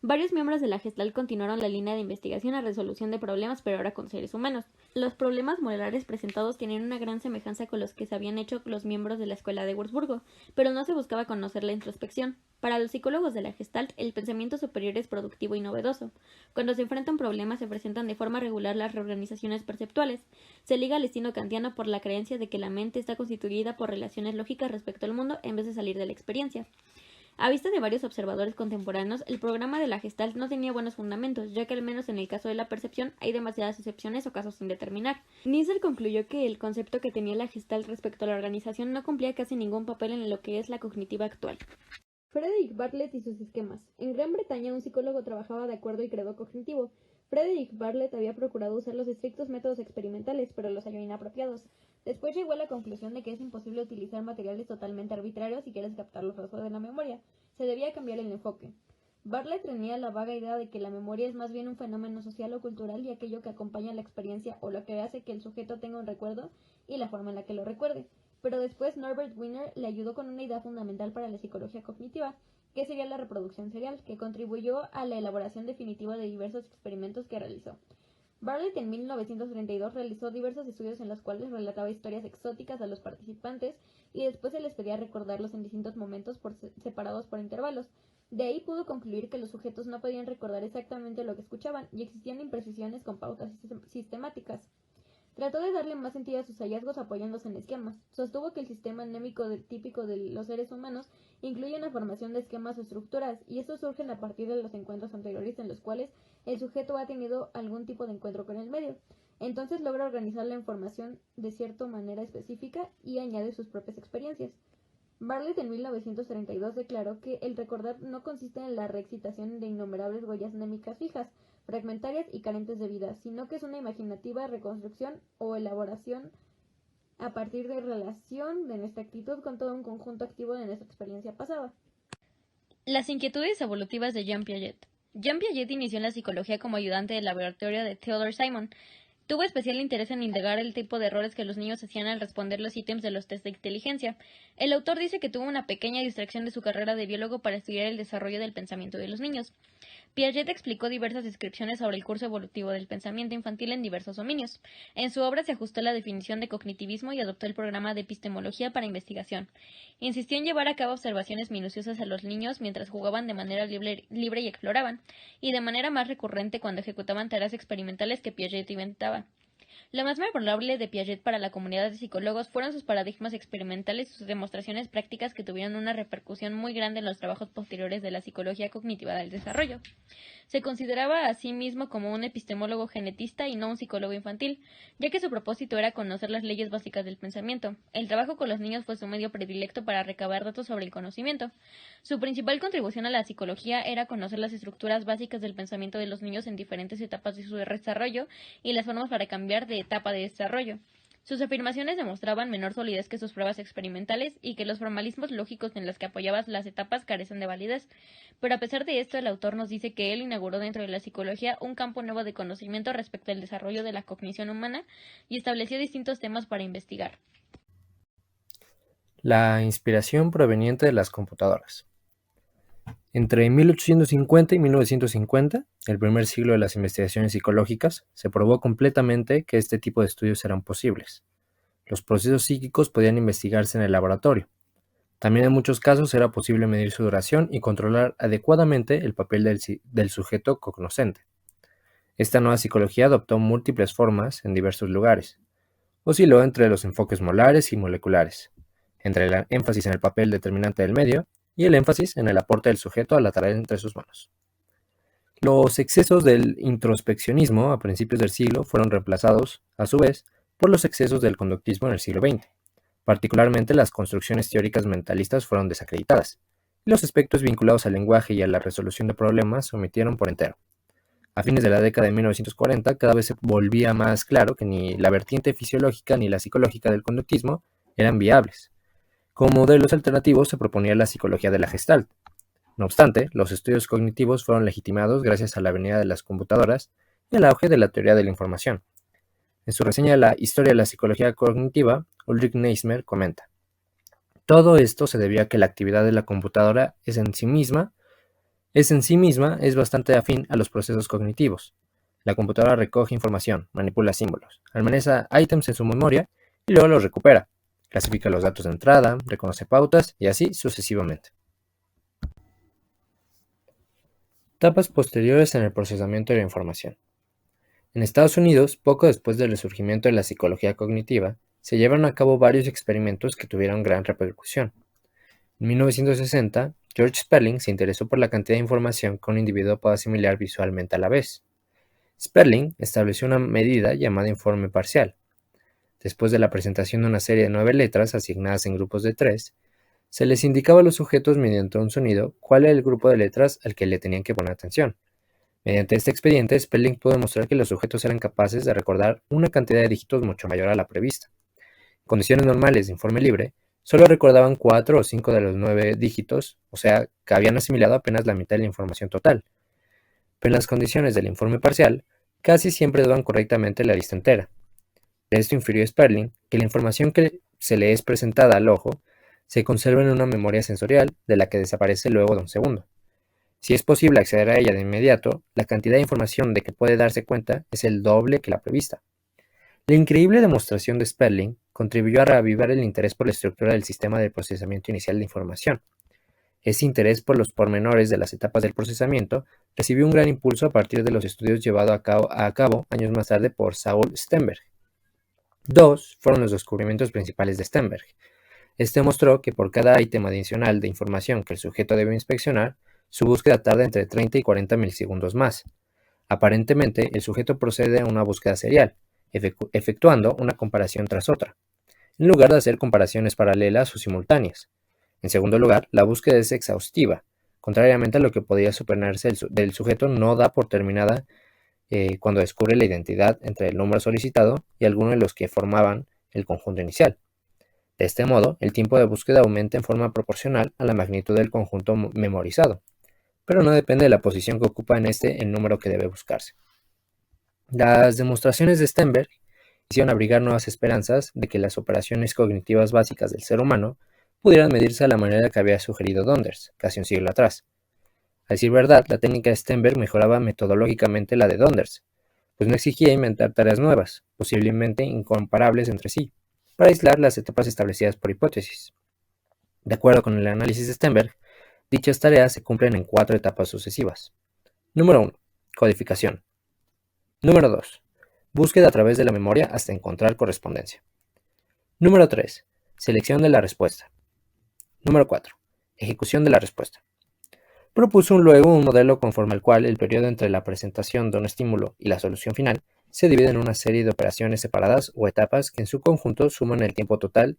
Varios miembros de la Gestalt continuaron la línea de investigación a resolución de problemas, pero ahora con seres humanos. Los problemas morales presentados tenían una gran semejanza con los que se habían hecho los miembros de la escuela de Wurzburgo, pero no se buscaba conocer la introspección. Para los psicólogos de la Gestalt, el pensamiento superior es productivo y novedoso. Cuando se enfrenta un problema, se presentan de forma regular las reorganizaciones perceptuales. Se liga al destino kantiano por la creencia de que la mente está constituida por relaciones lógicas respecto al mundo en vez de salir de la experiencia. A vista de varios observadores contemporáneos, el programa de la Gestalt no tenía buenos fundamentos, ya que al menos en el caso de la percepción hay demasiadas excepciones o casos sin determinar. Nietzsche concluyó que el concepto que tenía la Gestalt respecto a la organización no cumplía casi ningún papel en lo que es la cognitiva actual. Frederick Bartlett y sus esquemas. En Gran Bretaña, un psicólogo trabajaba de acuerdo y credo cognitivo. Frederick Bartlett había procurado usar los estrictos métodos experimentales, pero los halló inapropiados. Después llegó a la conclusión de que es imposible utilizar materiales totalmente arbitrarios si quieres captar los rasgos de la memoria. Se debía cambiar el enfoque. Bartlett tenía la vaga idea de que la memoria es más bien un fenómeno social o cultural y aquello que acompaña la experiencia o lo que hace que el sujeto tenga un recuerdo y la forma en la que lo recuerde. Pero después Norbert Wiener le ayudó con una idea fundamental para la psicología cognitiva, que sería la reproducción serial, que contribuyó a la elaboración definitiva de diversos experimentos que realizó. Bartlett en 1932 realizó diversos estudios en los cuales relataba historias exóticas a los participantes y después se les pedía recordarlos en distintos momentos separados por intervalos. De ahí pudo concluir que los sujetos no podían recordar exactamente lo que escuchaban y existían imprecisiones con pautas sistemáticas. Trató de darle más sentido a sus hallazgos apoyándose en esquemas. Sostuvo que el sistema anémico típico de los seres humanos incluye una formación de esquemas o estructuras, y estos surgen a partir de los encuentros anteriores en los cuales el sujeto ha tenido algún tipo de encuentro con el medio. Entonces logra organizar la información de cierta manera específica y añade sus propias experiencias. Bartlett en 1932 declaró que el recordar no consiste en la reexcitación de innumerables huellas mnémicas fijas, fragmentarias y carentes de vida, sino que es una imaginativa reconstrucción o elaboración a partir de relación de nuestra actitud con todo un conjunto activo de nuestra experiencia pasada. Las inquietudes evolutivas de Jean Piaget. Jean Piaget inició en la psicología como ayudante del laboratorio de Theodore Simon. Tuvo especial interés en indagar el tipo de errores que los niños hacían al responder los ítems de los test de inteligencia. El autor dice que tuvo una pequeña distracción de su carrera de biólogo para estudiar el desarrollo del pensamiento de los niños. Piaget explicó diversas descripciones sobre el curso evolutivo del pensamiento infantil en diversos dominios. En su obra se ajustó la definición de cognitivismo y adoptó el programa de epistemología para investigación. Insistió en llevar a cabo observaciones minuciosas a los niños mientras jugaban de manera libre y exploraban, y de manera más recurrente cuando ejecutaban tareas experimentales que Piaget inventaba. Lo más memorable de Piaget para la comunidad de psicólogos fueron sus paradigmas experimentales y sus demostraciones prácticas que tuvieron una repercusión muy grande en los trabajos posteriores de la psicología cognitiva del desarrollo. Se consideraba a sí mismo como un epistemólogo genetista y no un psicólogo infantil, ya que su propósito era conocer las leyes básicas del pensamiento. El trabajo con los niños fue su medio predilecto para recabar datos sobre el conocimiento. Su principal contribución a la psicología era conocer las estructuras básicas del pensamiento de los niños en diferentes etapas de su desarrollo y las formas para cambiar de etapa de desarrollo. Sus afirmaciones demostraban menor solidez que sus pruebas experimentales y que los formalismos lógicos en los que apoyaba las etapas carecen de validez. Pero a pesar de esto, el autor nos dice que él inauguró dentro de la psicología un campo nuevo de conocimiento respecto al desarrollo de la cognición humana y estableció distintos temas para investigar. La inspiración proveniente de las computadoras. Entre 1850 y 1950, el primer siglo de las investigaciones psicológicas, se probó completamente que este tipo de estudios eran posibles. Los procesos psíquicos podían investigarse en el laboratorio. También en muchos casos era posible medir su duración y controlar adecuadamente el papel del sujeto cognoscente. Esta nueva psicología adoptó múltiples formas en diversos lugares. Osciló entre los enfoques molares y moleculares, entre el énfasis en el papel determinante del medio y el énfasis en el aporte del sujeto a la tarea entre sus manos. Los excesos del introspeccionismo a principios del siglo fueron reemplazados, a su vez, por los excesos del conductismo en el siglo XX. Particularmente las construcciones teóricas mentalistas fueron desacreditadas, y los aspectos vinculados al lenguaje y a la resolución de problemas se omitieron por entero. A fines de la década de 1940, cada vez se volvía más claro que ni la vertiente fisiológica ni la psicológica del conductismo eran viables. Como modelos alternativos se proponía la psicología de la Gestalt. No obstante, los estudios cognitivos fueron legitimados gracias a la venida de las computadoras y al auge de la teoría de la información. En su reseña de la Historia de la psicología cognitiva, Ulrich Neismer comenta: todo esto se debió a que la actividad de la computadora en sí misma es bastante afín a los procesos cognitivos. La computadora recoge información, manipula símbolos, almacena ítems en su memoria y luego los recupera, clasifica los datos de entrada, reconoce pautas y así sucesivamente. Etapas posteriores en el procesamiento de la información. En Estados Unidos, poco después del resurgimiento de la psicología cognitiva, se llevaron a cabo varios experimentos que tuvieron gran repercusión. En 1960, George Sperling se interesó por la cantidad de información que un individuo puede asimilar visualmente a la vez. Sperling estableció una medida llamada informe parcial. Después de la presentación de una serie de 9 letras asignadas en grupos de 3, se les indicaba a los sujetos mediante un sonido cuál era el grupo de letras al que le tenían que poner atención. Mediante este expediente, Sperling pudo demostrar que los sujetos eran capaces de recordar una cantidad de dígitos mucho mayor a la prevista. En condiciones normales de informe libre, solo recordaban 4 o 5 de los 9 dígitos, o sea, que habían asimilado apenas la mitad de la información total. Pero en las condiciones del informe parcial, casi siempre daban correctamente la lista entera. De esto infirió Sperling que la información que se le es presentada al ojo se conserva en una memoria sensorial de la que desaparece luego de un segundo. Si es posible acceder a ella de inmediato, la cantidad de información de que puede darse cuenta es el doble que la prevista. La increíble demostración de Sperling contribuyó a reavivar el interés por la estructura del sistema de procesamiento inicial de información. Ese interés por los pormenores de las etapas del procesamiento recibió un gran impulso a partir de los estudios llevados a cabo años más tarde por Saul Stenberg. Dos fueron los descubrimientos principales de Stenberg. Este mostró que por cada ítem adicional de información que el sujeto debe inspeccionar, su búsqueda tarda entre 30 y 40 milisegundos más. Aparentemente, el sujeto procede a una búsqueda serial, efectuando una comparación tras otra, en lugar de hacer comparaciones paralelas o simultáneas. En segundo lugar, la búsqueda es exhaustiva. Contrariamente a lo que podría suponerse del sujeto, no da por terminada cuando descubre la identidad entre el número solicitado y alguno de los que formaban el conjunto inicial. De este modo, el tiempo de búsqueda aumenta en forma proporcional a la magnitud del conjunto memorizado, pero no depende de la posición que ocupa en este el número que debe buscarse. Las demostraciones de Stenberg hicieron abrigar nuevas esperanzas de que las operaciones cognitivas básicas del ser humano pudieran medirse de la manera que había sugerido Donders, casi un siglo atrás. A decir verdad, la técnica de Stenberg mejoraba metodológicamente la de Donders, pues no exigía inventar tareas nuevas, posiblemente incomparables entre sí, para aislar las etapas establecidas por hipótesis. De acuerdo con el análisis de Stenberg, dichas tareas se cumplen en 4 etapas sucesivas. Número 1. Codificación. Número 2. Búsqueda a través de la memoria hasta encontrar correspondencia. Número 3. Selección de la respuesta. Número 4. Ejecución de la respuesta. Propuso luego un modelo conforme al cual el periodo entre la presentación de un estímulo y la solución final se divide en una serie de operaciones separadas o etapas que en su conjunto suman el tiempo total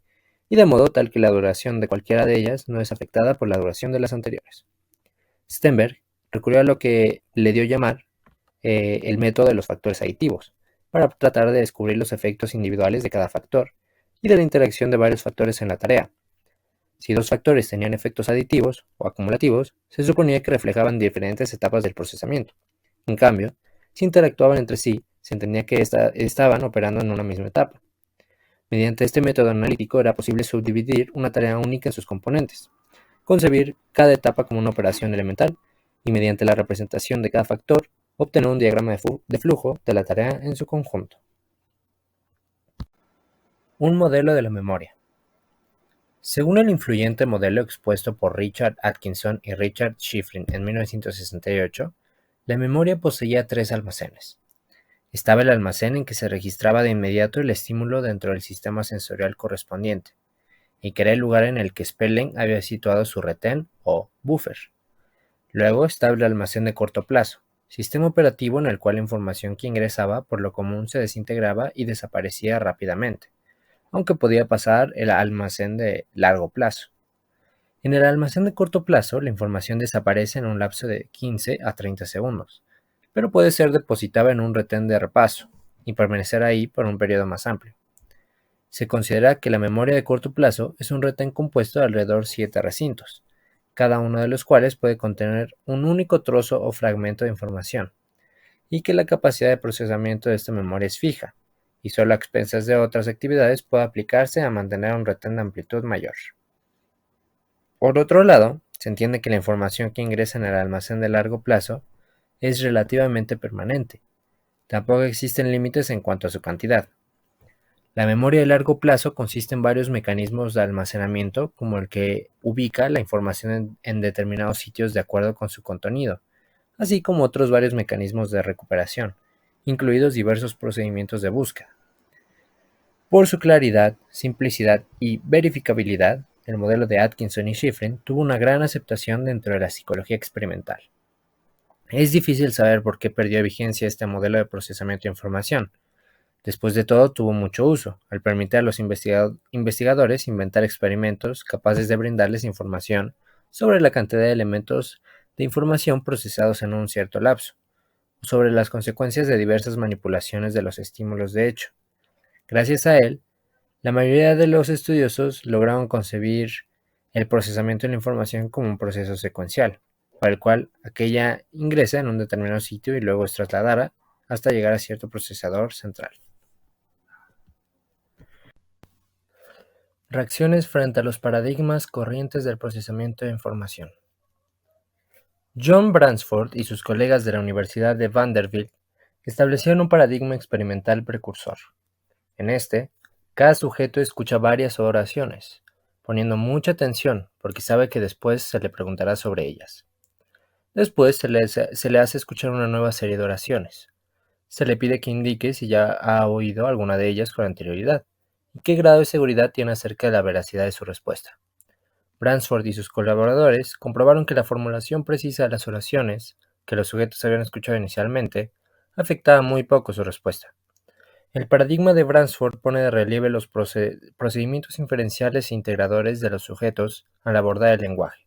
y de modo tal que la duración de cualquiera de ellas no es afectada por la duración de las anteriores. Stenberg recurrió a lo que le dio llamar el método de los factores aditivos, para tratar de descubrir los efectos individuales de cada factor y de la interacción de varios factores en la tarea. Si 2 factores tenían efectos aditivos o acumulativos, se suponía que reflejaban diferentes etapas del procesamiento. En cambio, si interactuaban entre sí, se entendía que estaban operando en una misma etapa. Mediante este método analítico era posible subdividir una tarea única en sus componentes, concebir cada etapa como una operación elemental y mediante la representación de cada factor obtener un diagrama de flujo de la tarea en su conjunto. Un modelo de la memoria. Según el influyente modelo expuesto por Richard Atkinson y Richard Shifrin en 1968, la memoria poseía tres almacenes. Estaba el almacén en que se registraba de inmediato el estímulo dentro del sistema sensorial correspondiente, y que era el lugar en el que Spelling había situado su retén o buffer. Luego estaba el almacén de corto plazo, sistema operativo en el cual la información que ingresaba por lo común se desintegraba y desaparecía rápidamente, aunque podía pasar el almacén de largo plazo. En el almacén de corto plazo, la información desaparece en un lapso de 15 a 30 segundos, pero puede ser depositada en un retén de repaso y permanecer ahí por un periodo más amplio. Se considera que la memoria de corto plazo es un retén compuesto de alrededor 7 recintos, cada uno de los cuales puede contener un único trozo o fragmento de información, y que la capacidad de procesamiento de esta memoria es fija, y solo a expensas de otras actividades puede aplicarse a mantener un retén de amplitud mayor. Por otro lado, se entiende que la información que ingresa en el almacén de largo plazo es relativamente permanente. Tampoco existen límites en cuanto a su cantidad. La memoria de largo plazo consiste en varios mecanismos de almacenamiento, como el que ubica la información en determinados sitios de acuerdo con su contenido, así como otros varios mecanismos de recuperación, incluidos diversos procedimientos de búsqueda. Por su claridad, simplicidad y verificabilidad, el modelo de Atkinson y Shifrin tuvo una gran aceptación dentro de la psicología experimental. Es difícil saber por qué perdió vigencia este modelo de procesamiento de información. Después de todo, tuvo mucho uso, al permitir a los investigadores inventar experimentos capaces de brindarles información sobre la cantidad de elementos de información procesados en un cierto lapso, o sobre las consecuencias de diversas manipulaciones de los estímulos de hecho. Gracias a él, la mayoría de los estudiosos lograron concebir el procesamiento de la información como un proceso secuencial, para el cual aquella ingresa en un determinado sitio y luego es trasladada hasta llegar a cierto procesador central. Reacciones frente a los paradigmas corrientes del procesamiento de información. John Bransford y sus colegas de la Universidad de Vanderbilt establecieron un paradigma experimental precursor. En este, cada sujeto escucha varias oraciones, poniendo mucha atención porque sabe que después se le preguntará sobre ellas. Después se le hace escuchar una nueva serie de oraciones. Se le pide que indique si ya ha oído alguna de ellas con anterioridad y qué grado de seguridad tiene acerca de la veracidad de su respuesta. Bransford y sus colaboradores comprobaron que la formulación precisa de las oraciones que los sujetos habían escuchado inicialmente afectaba muy poco su respuesta. El paradigma de Bransford pone de relieve los procedimientos inferenciales e integradores de los sujetos al abordar el lenguaje,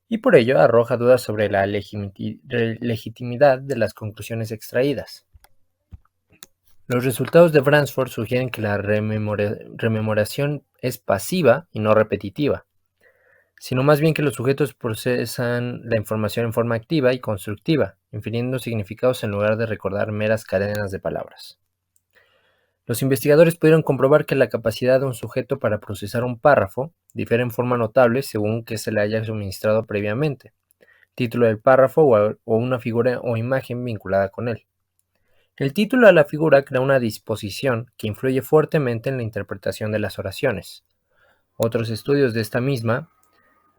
y por ello arroja dudas sobre la legitimidad de las conclusiones extraídas. Los resultados de Bransford sugieren que la rememoración es pasiva y no repetitiva, sino más bien que los sujetos procesan la información en forma activa y constructiva, infiriendo significados en lugar de recordar meras cadenas de palabras. Los investigadores pudieron comprobar que la capacidad de un sujeto para procesar un párrafo difiere en forma notable según que se le haya suministrado previamente, título del párrafo o una figura o imagen vinculada con él. El título de la figura crea una disposición que influye fuertemente en la interpretación de las oraciones. Otros estudios de esta misma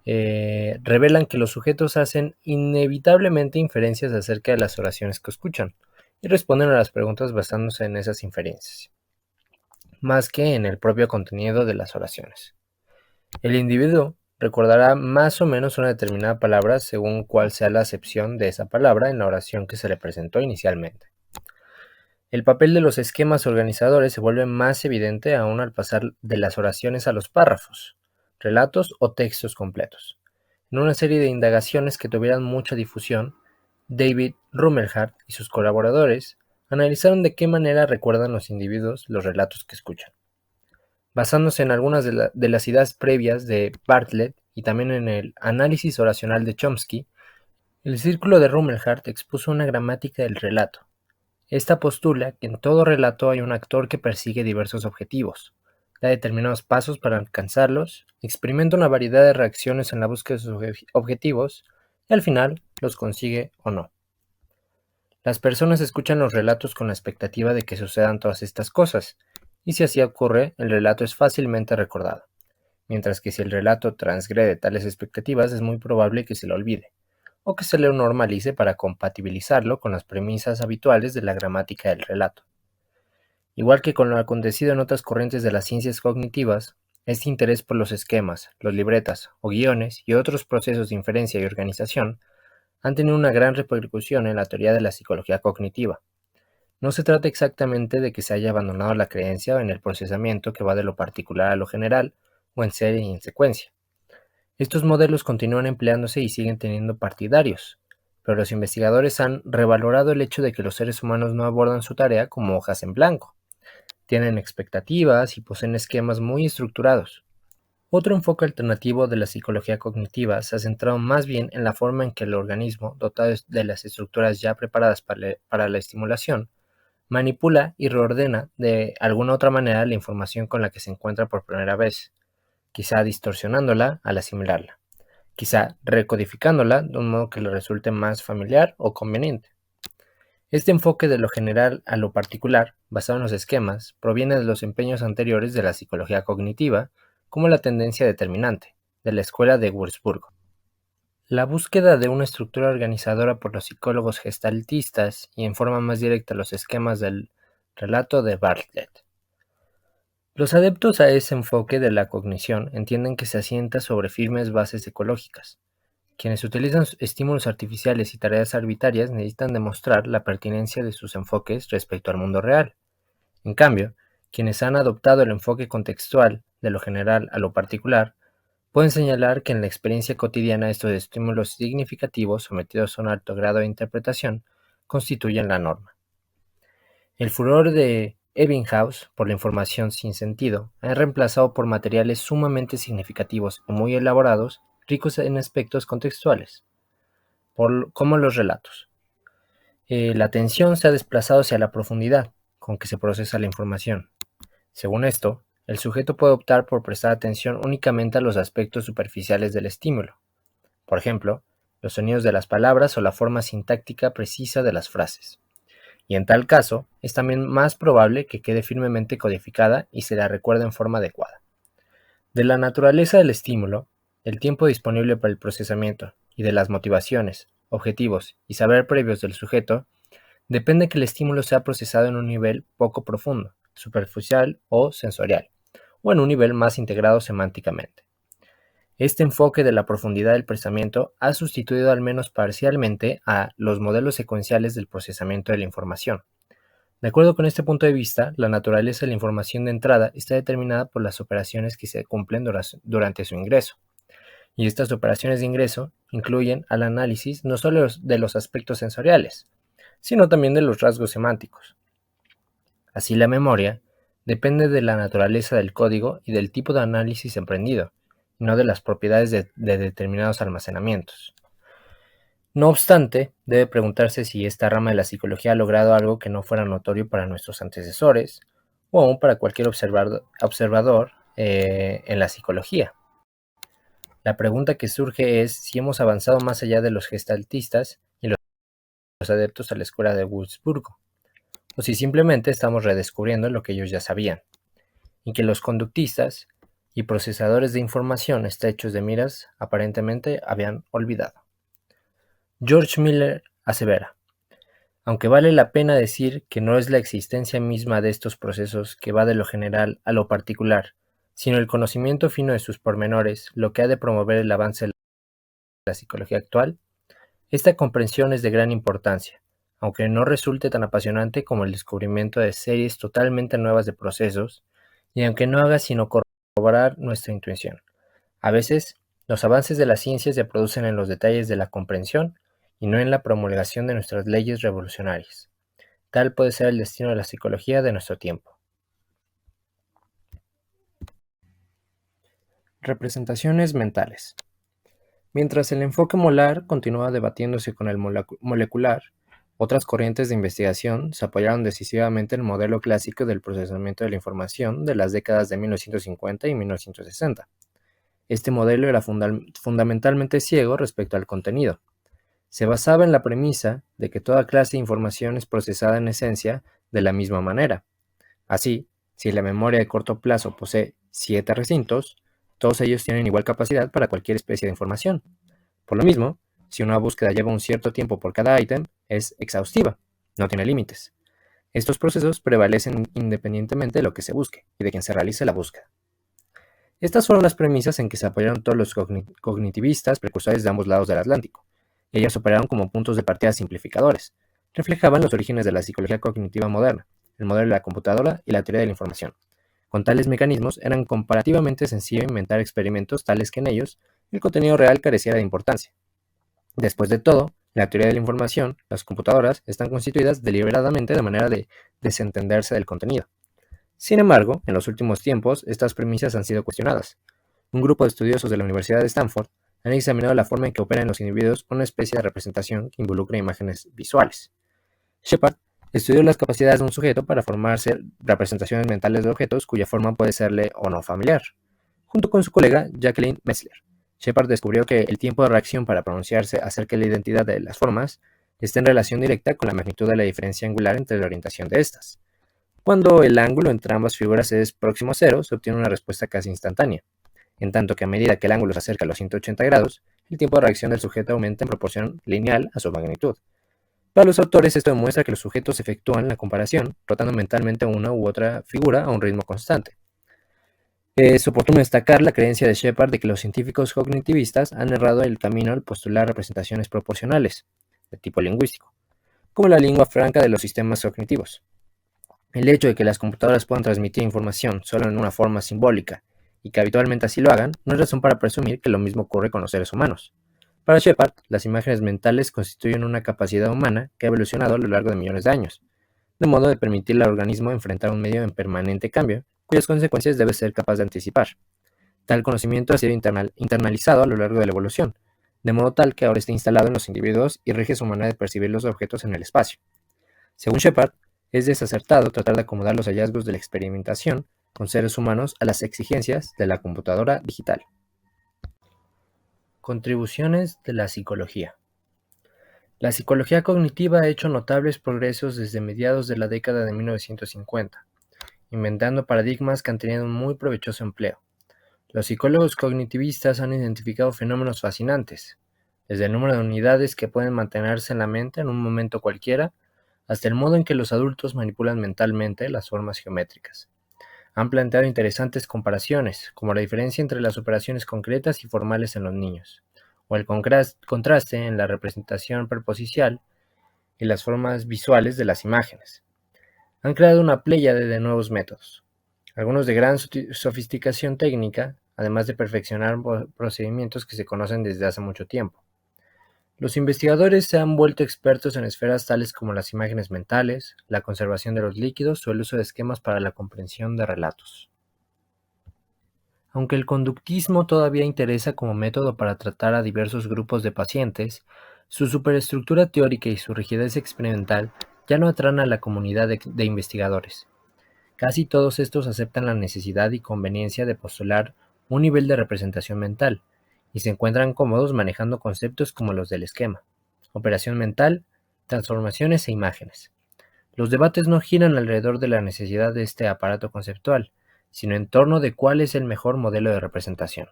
revelan que los sujetos hacen inevitablemente inferencias acerca de las oraciones que escuchan y responden a las preguntas basándose en esas inferencias, más que en el propio contenido de las oraciones. El individuo recordará más o menos una determinada palabra según cuál sea la acepción de esa palabra en la oración que se le presentó inicialmente. El papel de los esquemas organizadores se vuelve más evidente aún al pasar de las oraciones a los párrafos, relatos o textos completos. En una serie de indagaciones que tuvieron mucha difusión, David Rumelhart y sus colaboradores analizaron de qué manera recuerdan los individuos los relatos que escuchan. Basándose en algunas de las ideas previas de Bartlett y también en el análisis oracional de Chomsky, el círculo de Rumelhart expuso una gramática del relato. Esta postula que en todo relato hay un actor que persigue diversos objetivos, da determinados pasos para alcanzarlos, experimenta una variedad de reacciones en la búsqueda de sus objetivos y al final los consigue o no. Las personas escuchan los relatos con la expectativa de que sucedan todas estas cosas, y si así ocurre, el relato es fácilmente recordado. mientras que si el relato transgrede tales expectativas es muy probable que se lo olvide, o que se lo normalice para compatibilizarlo con las premisas habituales de la gramática del relato. Igual que con lo acontecido en otras corrientes de las ciencias cognitivas, este interés por los esquemas, los libretas o guiones y otros procesos de inferencia y organización han tenido una gran repercusión en la teoría de la psicología cognitiva. No se trata exactamente de que se haya abandonado la creencia en el procesamiento que va de lo particular a lo general, o en serie y en secuencia. Estos modelos continúan empleándose y siguen teniendo partidarios, pero los investigadores han revalorado el hecho de que los seres humanos no abordan su tarea como hojas en blanco. Tienen expectativas y poseen esquemas muy estructurados. Otro enfoque alternativo de la psicología cognitiva se ha centrado más bien en la forma en que el organismo, dotado de las estructuras ya preparadas para la estimulación, manipula y reordena de alguna otra manera la información con la que se encuentra por primera vez, quizá distorsionándola al asimilarla, quizá recodificándola de un modo que le resulte más familiar o conveniente. Este enfoque de lo general a lo particular, basado en los esquemas, proviene de los empeños anteriores de la psicología cognitiva, como la tendencia determinante, de la escuela de Wurzburgo. La búsqueda de una estructura organizadora por los psicólogos gestaltistas y en forma más directa los esquemas del relato de Bartlett. Los adeptos a ese enfoque de la cognición entienden que se asienta sobre firmes bases ecológicas. Quienes utilizan estímulos artificiales y tareas arbitrarias necesitan demostrar la pertinencia de sus enfoques respecto al mundo real. En cambio, quienes han adoptado el enfoque contextual de lo general a lo particular pueden señalar que en la experiencia cotidiana estos estímulos significativos sometidos a un alto grado de interpretación constituyen la norma. El furor de Ebbinghaus por la información sin sentido ha reemplazado por materiales sumamente significativos y muy elaborados, ricos en aspectos contextuales, como los relatos. La atención se ha desplazado hacia la profundidad con que se procesa la información. Según esto, el sujeto puede optar por prestar atención únicamente a los aspectos superficiales del estímulo, por ejemplo, los sonidos de las palabras o la forma sintáctica precisa de las frases. Y en tal caso, es también más probable que quede firmemente codificada y se la recuerde en forma adecuada. De la naturaleza del estímulo, del tiempo disponible para el procesamiento y de las motivaciones, objetivos y saber previos del sujeto, depende que el estímulo sea procesado en un nivel poco profundo, superficial o sensorial, o en un nivel más integrado semánticamente. Este enfoque de la profundidad del pensamiento ha sustituido al menos parcialmente a los modelos secuenciales del procesamiento de la información. De acuerdo con este punto de vista, la naturaleza de la información de entrada está determinada por las operaciones que se cumplen durante su ingreso. Y estas operaciones de ingreso incluyen al análisis no solo de los aspectos sensoriales, sino también de los rasgos semánticos. Así, la memoria depende de la naturaleza del código y del tipo de análisis emprendido, y no de las propiedades de determinados almacenamientos. No obstante, debe preguntarse si esta rama de la psicología ha logrado algo que no fuera notorio para nuestros antecesores, o aún para cualquier observador en la psicología. La pregunta que surge es si hemos avanzado más allá de los gestaltistas y los adeptos a la escuela de Wurzburgo, o si simplemente estamos redescubriendo lo que ellos ya sabían, y que los conductistas y procesadores de información estrechos de miras aparentemente habían olvidado. George Miller asevera: aunque vale la pena decir que no es la existencia misma de estos procesos que va de lo general a lo particular, sino el conocimiento fino de sus pormenores lo que ha de promover el avance de la psicología actual, esta comprensión es de gran importancia, aunque no resulte tan apasionante como el descubrimiento de series totalmente nuevas de procesos, y aunque no haga sino corroborar nuestra intuición. A veces, los avances de la ciencia se producen en los detalles de la comprensión y no en la promulgación de nuestras leyes revolucionarias. Tal puede ser el destino de la psicología de nuestro tiempo. Representaciones mentales. Mientras el enfoque molar continúa debatiéndose con el molecular, otras corrientes de investigación se apoyaron decisivamente en el modelo clásico del procesamiento de la información de las décadas de 1950 y 1960. Este modelo era fundamentalmente ciego respecto al contenido. Se basaba en la premisa de que toda clase de información es procesada en esencia de la misma manera. Así, si la memoria de corto plazo posee 7 recintos, todos ellos tienen igual capacidad para cualquier especie de información. Por lo mismo, si una búsqueda lleva un cierto tiempo por cada ítem, es exhaustiva, no tiene límites. Estos procesos prevalecen independientemente de lo que se busque y de quien se realice la búsqueda. Estas fueron las premisas en que se apoyaron todos los cognitivistas precursores de ambos lados del Atlántico. Ellas operaron como puntos de partida simplificadores. Reflejaban los orígenes de la psicología cognitiva moderna, el modelo de la computadora y la teoría de la información. Con tales mecanismos, eran comparativamente sencillo inventar experimentos tales que en ellos el contenido real careciera de importancia. Después de todo, en la teoría de la información, las computadoras están constituidas deliberadamente de manera de desentenderse del contenido. Sin embargo, en los últimos tiempos, estas premisas han sido cuestionadas. Un grupo de estudiosos de la Universidad de Stanford han examinado la forma en que opera en los individuos una especie de representación que involucra imágenes visuales. Shepard estudió las capacidades de un sujeto para formarse representaciones mentales de objetos cuya forma puede serle o no familiar. Junto con su colega Jacqueline Metzler, Shepard descubrió que el tiempo de reacción para pronunciarse acerca de la identidad de las formas está en relación directa con la magnitud de la diferencia angular entre la orientación de estas. Cuando el ángulo entre ambas figuras es próximo a cero, se obtiene una respuesta casi instantánea, en tanto que a medida que el ángulo se acerca a los 180 grados, el tiempo de reacción del sujeto aumenta en proporción lineal a su magnitud. Para los autores, esto demuestra que los sujetos efectúan la comparación, rotando mentalmente una u otra figura a un ritmo constante. Es oportuno destacar la creencia de Shepard de que los científicos cognitivistas han errado el camino al postular representaciones proporcionales, de tipo lingüístico, como la lengua franca de los sistemas cognitivos. El hecho de que las computadoras puedan transmitir información solo en una forma simbólica y que habitualmente así lo hagan, no es razón para presumir que lo mismo ocurre con los seres humanos. Para Shepard, las imágenes mentales constituyen una capacidad humana que ha evolucionado a lo largo de millones de años, de modo de permitirle al organismo enfrentar un medio en permanente cambio, cuyas consecuencias debe ser capaz de anticipar. Tal conocimiento ha sido internalizado a lo largo de la evolución, de modo tal que ahora está instalado en los individuos y rige su manera de percibir los objetos en el espacio. Según Shepard, es desacertado tratar de acomodar los hallazgos de la experimentación con seres humanos a las exigencias de la computadora digital. Contribuciones de la psicología. La psicología cognitiva ha hecho notables progresos desde mediados de la década de 1950, inventando paradigmas que han tenido un muy provechoso empleo. Los psicólogos cognitivistas han identificado fenómenos fascinantes, desde el número de unidades que pueden mantenerse en la mente en un momento cualquiera, hasta el modo en que los adultos manipulan mentalmente las formas geométricas. Han planteado interesantes comparaciones, como la diferencia entre las operaciones concretas y formales en los niños, o el contraste en la representación preposicional y las formas visuales de las imágenes. Han creado una pléyade de nuevos métodos, algunos de gran sofisticación técnica, además de perfeccionar procedimientos que se conocen desde hace mucho tiempo. Los investigadores se han vuelto expertos en esferas tales como las imágenes mentales, la conservación de los líquidos o el uso de esquemas para la comprensión de relatos. Aunque el conductismo todavía interesa como método para tratar a diversos grupos de pacientes, su superestructura teórica y su rigidez experimental ya no atraen a la comunidad de investigadores. Casi todos estos aceptan la necesidad y conveniencia de postular un nivel de representación mental, y se encuentran cómodos manejando conceptos como los del esquema, operación mental, transformaciones e imágenes. Los debates no giran alrededor de la necesidad de este aparato conceptual, sino en torno de cuál es el mejor modelo de representación.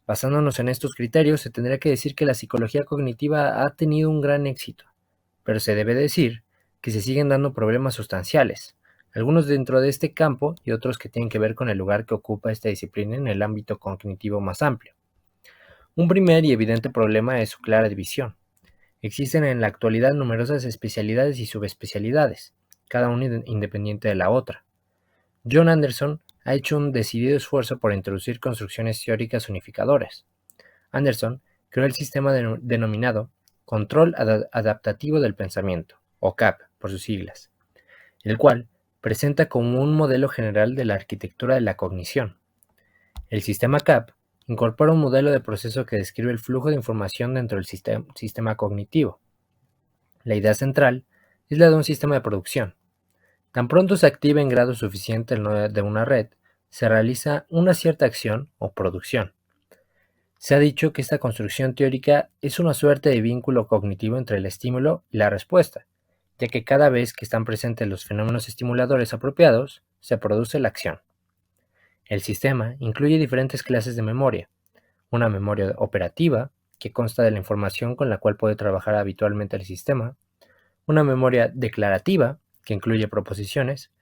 Basándonos en estos criterios, se tendría que decir que la psicología cognitiva ha tenido un gran éxito, pero se debe decir que se siguen dando problemas sustanciales, algunos dentro de este campo y otros que tienen que ver con el lugar que ocupa esta disciplina en el ámbito cognitivo más amplio. Un primer y evidente problema es su clara división. Existen en la actualidad numerosas especialidades y subespecialidades, cada una independiente de la otra. John Anderson ha hecho un decidido esfuerzo por introducir construcciones teóricas unificadoras. Anderson creó el sistema denominado Control Adaptativo del Pensamiento, o CAP por sus siglas, el cual presenta como un modelo general de la arquitectura de la cognición. El sistema CAP incorpora un modelo de proceso que describe el flujo de información dentro del sistema cognitivo. La idea central es la de un sistema de producción. Tan pronto se activa en grado suficiente el nodo de una red, se realiza una cierta acción o producción. Se ha dicho que esta construcción teórica es una suerte de vínculo cognitivo entre el estímulo y la respuesta, ya que cada vez que están presentes los fenómenos estimuladores apropiados, se produce la acción. El sistema incluye diferentes clases de memoria: una memoria operativa, que consta de la información con la cual puede trabajar habitualmente el sistema; una memoria declarativa, que incluye proposiciones;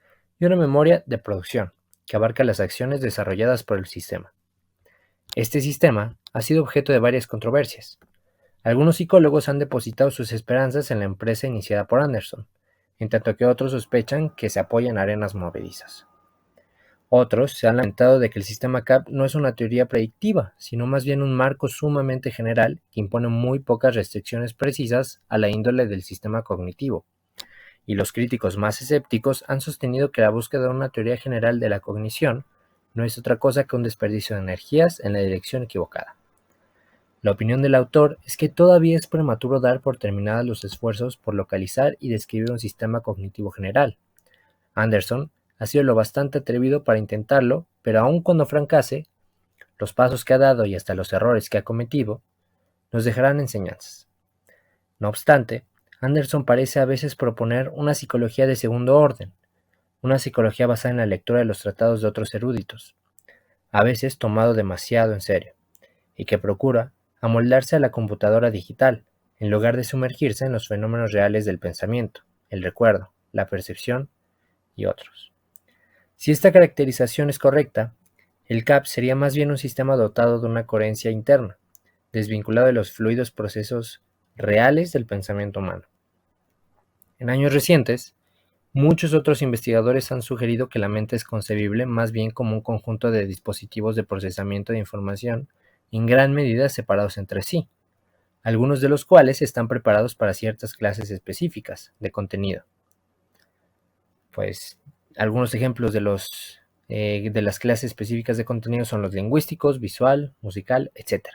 y una memoria de producción, que abarca las acciones desarrolladas por el sistema. Este sistema ha sido objeto de varias controversias. Algunos psicólogos han depositado sus esperanzas en la empresa iniciada por Anderson, en tanto que otros sospechan que se apoya en arenas movedizas. Otros se han lamentado de que el sistema CAP no es una teoría predictiva, sino más bien un marco sumamente general que impone muy pocas restricciones precisas a la índole del sistema cognitivo. Y los críticos más escépticos han sostenido que la búsqueda de una teoría general de la cognición no es otra cosa que un desperdicio de energías en la dirección equivocada. La opinión del autor es que todavía es prematuro dar por terminados los esfuerzos por localizar y describir un sistema cognitivo general. Anderson ha sido lo bastante atrevido para intentarlo, pero aun cuando fracase, los pasos que ha dado y hasta los errores que ha cometido nos dejarán enseñanzas. No obstante, Anderson parece a veces proponer una psicología de segundo orden, una psicología basada en la lectura de los tratados de otros eruditos, a veces tomado demasiado en serio, y que procura amoldarse a la computadora digital, en lugar de sumergirse en los fenómenos reales del pensamiento, el recuerdo, la percepción y otros. Si esta caracterización es correcta, el CAP sería más bien un sistema dotado de una coherencia interna, desvinculado de los fluidos procesos reales del pensamiento humano. En años recientes, muchos otros investigadores han sugerido que la mente es concebible más bien como un conjunto de dispositivos de procesamiento de información en gran medida separados entre sí, algunos de los cuales están preparados para ciertas clases específicas de contenido. Pues algunos ejemplos de las clases específicas de contenido son los lingüísticos, visual, musical, etc.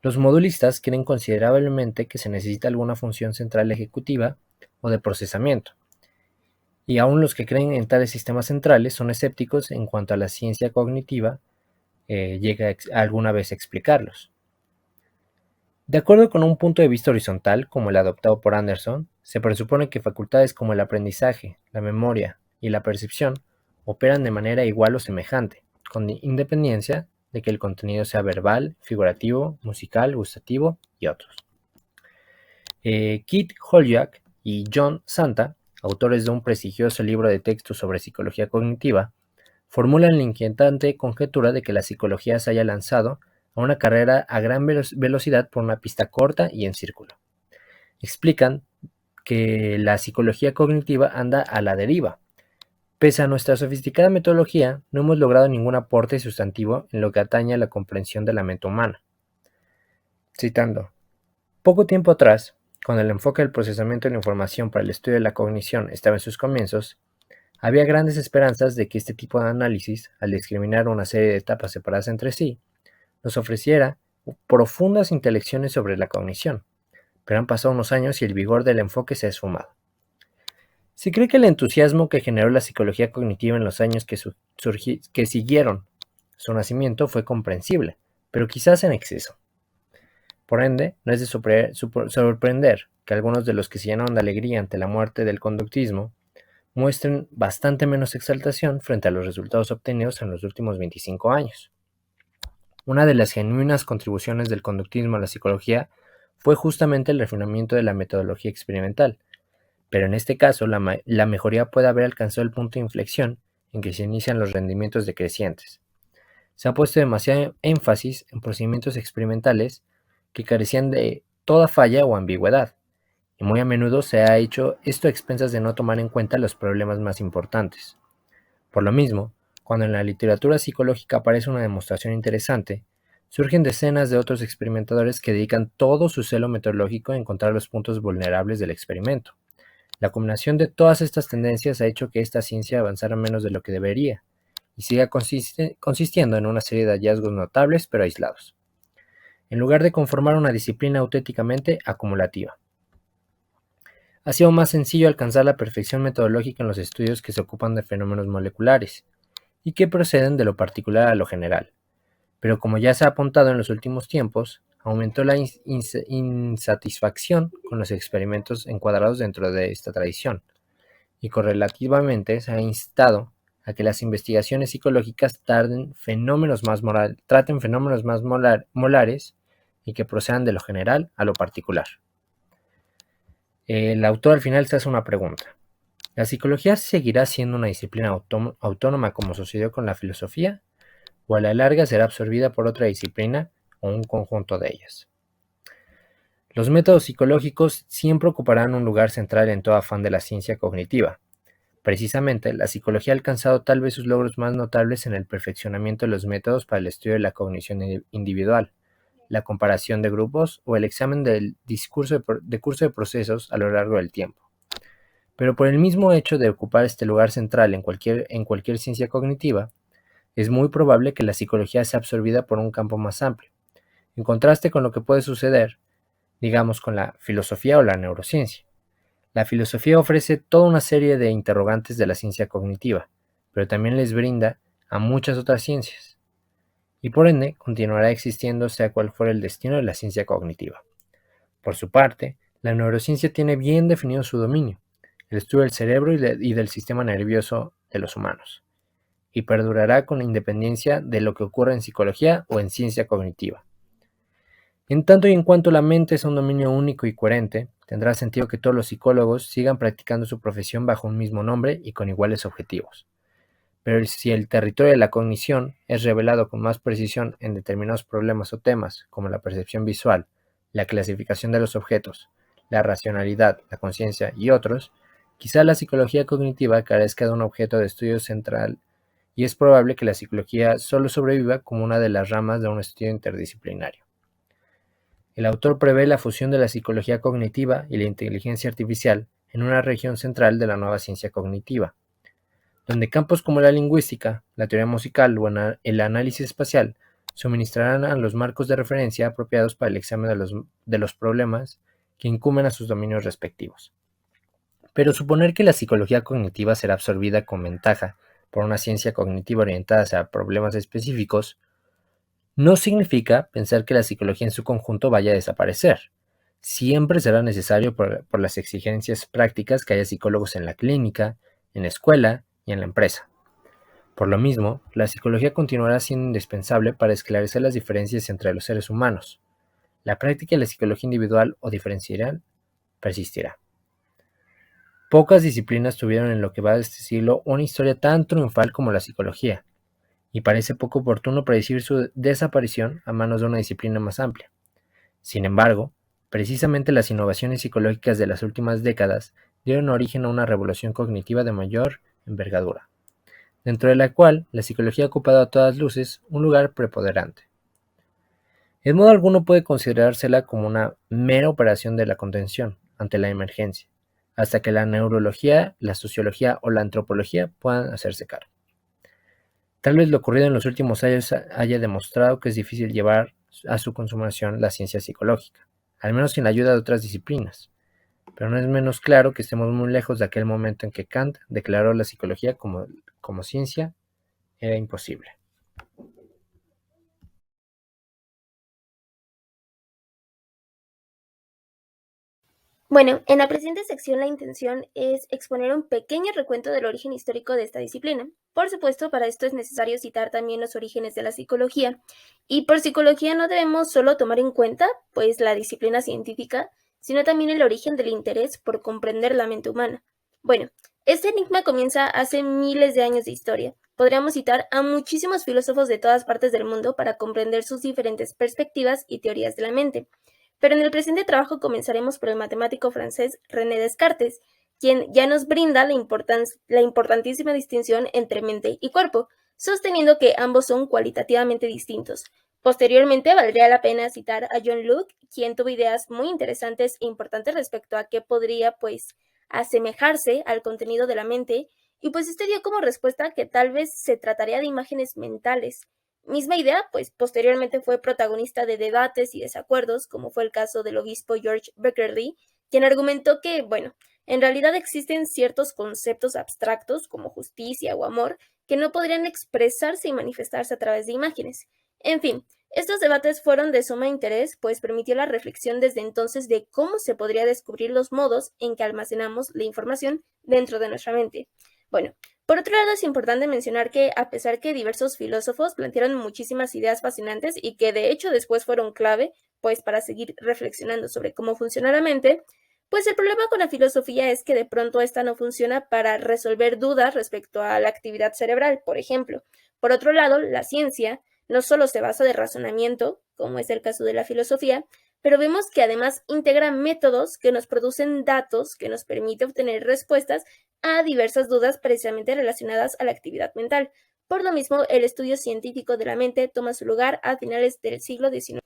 Los modulistas creen considerablemente que se necesita alguna función central ejecutiva o de procesamiento, y aún los que creen en tales sistemas centrales son escépticos en cuanto a la ciencia cognitiva llega alguna vez a explicarlos. De acuerdo con un punto de vista horizontal, como el adoptado por Anderson, se presupone que facultades como el aprendizaje, la memoria y la percepción operan de manera igual o semejante, con independencia de que el contenido sea verbal, figurativo, musical, gustativo y otros. Keith Holyoak y John Santa, autores de un prestigioso libro de texto sobre psicología cognitiva, formulan la inquietante conjetura de que la psicología se haya lanzado a una carrera a gran velocidad por una pista corta y en círculo. Explican que la psicología cognitiva anda a la deriva. Pese a nuestra sofisticada metodología, no hemos logrado ningún aporte sustantivo en lo que atañe a la comprensión de la mente humana. Citando: poco tiempo atrás, cuando el enfoque del procesamiento de la información para el estudio de la cognición estaba en sus comienzos, había grandes esperanzas de que este tipo de análisis, al discriminar una serie de etapas separadas entre sí, nos ofreciera profundas intelecciones sobre la cognición, pero han pasado unos años y el vigor del enfoque se ha esfumado. Se cree que el entusiasmo que generó la psicología cognitiva en los años que siguieron su nacimiento fue comprensible, pero quizás en exceso. Por ende, no es de sorprender que algunos de los que se llenaron de alegría ante la muerte del conductismo muestren bastante menos exaltación frente a los resultados obtenidos en los últimos 25 años. Una de las genuinas contribuciones del conductismo a la psicología fue justamente el refinamiento de la metodología experimental, pero en este caso la mejoría puede haber alcanzado el punto de inflexión en que se inician los rendimientos decrecientes. Se ha puesto demasiado énfasis en procedimientos experimentales que carecían de toda falla o ambigüedad, y muy a menudo se ha hecho esto a expensas de no tomar en cuenta los problemas más importantes. Por lo mismo, cuando en la literatura psicológica aparece una demostración interesante, surgen decenas de otros experimentadores que dedican todo su celo metodológico a encontrar los puntos vulnerables del experimento. La combinación de todas estas tendencias ha hecho que esta ciencia avanzara menos de lo que debería, y siga consistiendo en una serie de hallazgos notables pero aislados, en lugar de conformar una disciplina auténticamente acumulativa. Ha sido más sencillo alcanzar la perfección metodológica en los estudios que se ocupan de fenómenos moleculares y que proceden de lo particular a lo general, pero como ya se ha apuntado en los últimos tiempos, aumentó la insatisfacción con los experimentos encuadrados dentro de esta tradición, y correlativamente se ha instado a que las investigaciones psicológicas traten fenómenos más molares y que procedan de lo general a lo particular. El autor al final se hace una pregunta. ¿La psicología seguirá siendo una disciplina autónoma como sucedió con la filosofía? ¿O a la larga será absorbida por otra disciplina o un conjunto de ellas? Los métodos psicológicos siempre ocuparán un lugar central en todo afán de la ciencia cognitiva. Precisamente, la psicología ha alcanzado tal vez sus logros más notables en el perfeccionamiento de los métodos para el estudio de la cognición individual, la comparación de grupos o el examen del curso de procesos a lo largo del tiempo. Pero por el mismo hecho de ocupar este lugar central en cualquier ciencia cognitiva, es muy probable que la psicología sea absorbida por un campo más amplio, en contraste con lo que puede suceder, digamos, con la filosofía o la neurociencia. La filosofía ofrece toda una serie de interrogantes de la ciencia cognitiva, pero también les brinda a muchas otras ciencias, y por ende continuará existiendo sea cual fuera el destino de la ciencia cognitiva. Por su parte, la neurociencia tiene bien definido su dominio, el estudio del cerebro y del sistema nervioso de los humanos, y perdurará con independencia de lo que ocurra en psicología o en ciencia cognitiva. En tanto y en cuanto la mente es un dominio único y coherente, tendrá sentido que todos los psicólogos sigan practicando su profesión bajo un mismo nombre y con iguales objetivos. Pero si el territorio de la cognición es revelado con más precisión en determinados problemas o temas, como la percepción visual, la clasificación de los objetos, la racionalidad, la conciencia y otros, quizá la psicología cognitiva carezca de un objeto de estudio central y es probable que la psicología solo sobreviva como una de las ramas de un estudio interdisciplinario. El autor prevé la fusión de la psicología cognitiva y la inteligencia artificial en una región central de la nueva ciencia cognitiva, donde campos como la lingüística, la teoría musical o el análisis espacial suministrarán a los marcos de referencia apropiados para el examen de los problemas que incumben a sus dominios respectivos. Pero suponer que la psicología cognitiva será absorbida con ventaja por una ciencia cognitiva orientada hacia problemas específicos no significa pensar que la psicología en su conjunto vaya a desaparecer. Siempre será necesario por las exigencias prácticas que haya psicólogos en la clínica, en la escuela y en la empresa. Por lo mismo, la psicología continuará siendo indispensable para esclarecer las diferencias entre los seres humanos. La práctica de la psicología individual o diferencial persistirá. Pocas disciplinas tuvieron en lo que va de este siglo una historia tan triunfal como la psicología, y parece poco oportuno predecir su desaparición a manos de una disciplina más amplia. Sin embargo, precisamente las innovaciones psicológicas de las últimas décadas dieron origen a una revolución cognitiva de mayor envergadura, dentro de la cual la psicología ha ocupado a todas luces un lugar preponderante. En modo alguno puede considerársela como una mera operación de la contención ante la emergencia, hasta que la neurología, la sociología o la antropología puedan hacerse cargo. Tal vez lo ocurrido en los últimos años haya demostrado que es difícil llevar a su consumación la ciencia psicológica, al menos sin la ayuda de otras disciplinas, pero no es menos claro que estemos muy lejos de aquel momento en que Kant declaró la psicología como ciencia era imposible. Bueno, en la presente sección la intención es exponer un pequeño recuento del origen histórico de esta disciplina. Por supuesto, para esto es necesario citar también los orígenes de la psicología. Y por psicología no debemos solo tomar en cuenta, pues, la disciplina científica, sino también el origen del interés por comprender la mente humana. Bueno, este enigma comienza hace miles de años de historia. Podríamos citar a muchísimos filósofos de todas partes del mundo para comprender sus diferentes perspectivas y teorías de la mente. Pero en el presente trabajo comenzaremos por el matemático francés René Descartes, quien ya nos brinda la importantísima distinción entre mente y cuerpo, sosteniendo que ambos son cualitativamente distintos. Posteriormente, valdría la pena citar a John Locke, quien tuvo ideas muy interesantes e importantes respecto a qué podría, asemejarse al contenido de la mente, y este dio como respuesta que tal vez se trataría de imágenes mentales. Misma idea, posteriormente fue protagonista de debates y desacuerdos, como fue el caso del obispo George Beckerley, quien argumentó que, en realidad existen ciertos conceptos abstractos, como justicia o amor, que no podrían expresarse y manifestarse a través de imágenes. En fin, estos debates fueron de suma interés, pues permitió la reflexión desde entonces de cómo se podría descubrir los modos en que almacenamos la información dentro de nuestra mente. Por otro lado, es importante mencionar que, a pesar que diversos filósofos plantearon muchísimas ideas fascinantes y que de hecho después fueron clave, pues para seguir reflexionando sobre cómo funciona la mente, pues el problema con la filosofía es que de pronto esta no funciona para resolver dudas respecto a la actividad cerebral, por ejemplo. Por otro lado, la ciencia no solo se basa de razonamiento, como es el caso de la filosofía, pero vemos que además integra métodos que nos producen datos que nos permite obtener respuestas a diversas dudas precisamente relacionadas a la actividad mental. Por lo mismo, el estudio científico de la mente toma su lugar a finales del siglo XIX.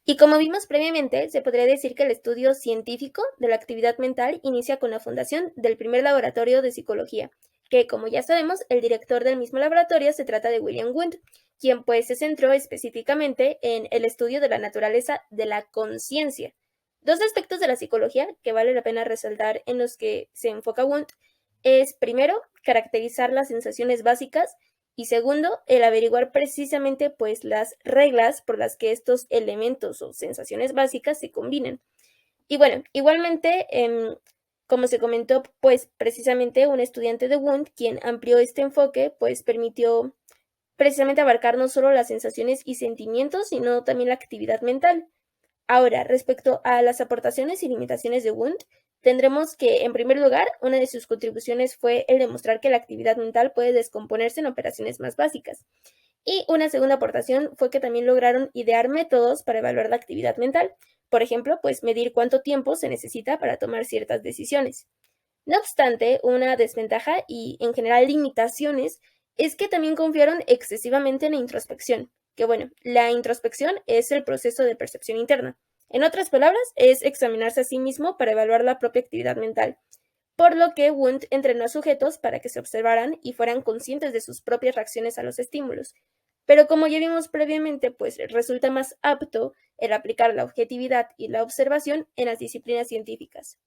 Y como vimos previamente, se podría decir que el estudio científico de la actividad mental inicia con la fundación del primer laboratorio de psicología, que como ya sabemos, el director del mismo laboratorio se trata de William Wundt, quien pues se centró específicamente en el estudio de la naturaleza de la conciencia. Dos aspectos de la psicología que vale la pena resaltar en los que se enfoca Wundt es, primero, caracterizar las sensaciones básicas y segundo, el averiguar precisamente pues las reglas por las que estos elementos o sensaciones básicas se combinan. Y bueno, igualmente, como se comentó, pues precisamente un estudiante de Wundt, quien amplió este enfoque, pues permitió precisamente abarcar no solo las sensaciones y sentimientos, sino también la actividad mental. Ahora, respecto a las aportaciones y limitaciones de Wundt, tendremos que, en primer lugar, una de sus contribuciones fue el demostrar que la actividad mental puede descomponerse en operaciones más básicas. Y una segunda aportación fue que también lograron idear métodos para evaluar la actividad mental. Por ejemplo, pues medir cuánto tiempo se necesita para tomar ciertas decisiones. No obstante, una desventaja y en general limitaciones es que también confiaron excesivamente en la introspección, que bueno, la introspección es el proceso de percepción interna. En otras palabras, es examinarse a sí mismo para evaluar la propia actividad mental, por lo que Wundt entrenó a sujetos para que se observaran y fueran conscientes de sus propias reacciones a los estímulos. Pero como ya vimos previamente, pues resulta más apto el aplicar la objetividad y la observación en las disciplinas científicas.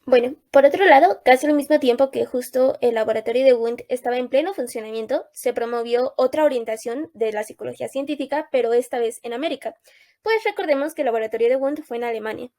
Bueno, por otro lado, casi al mismo tiempo que justo el laboratorio de Wundt estaba en pleno funcionamiento, se promovió otra orientación de la psicología científica, pero esta vez en América. Pues recordemos que el laboratorio de Wundt fue en Alemania,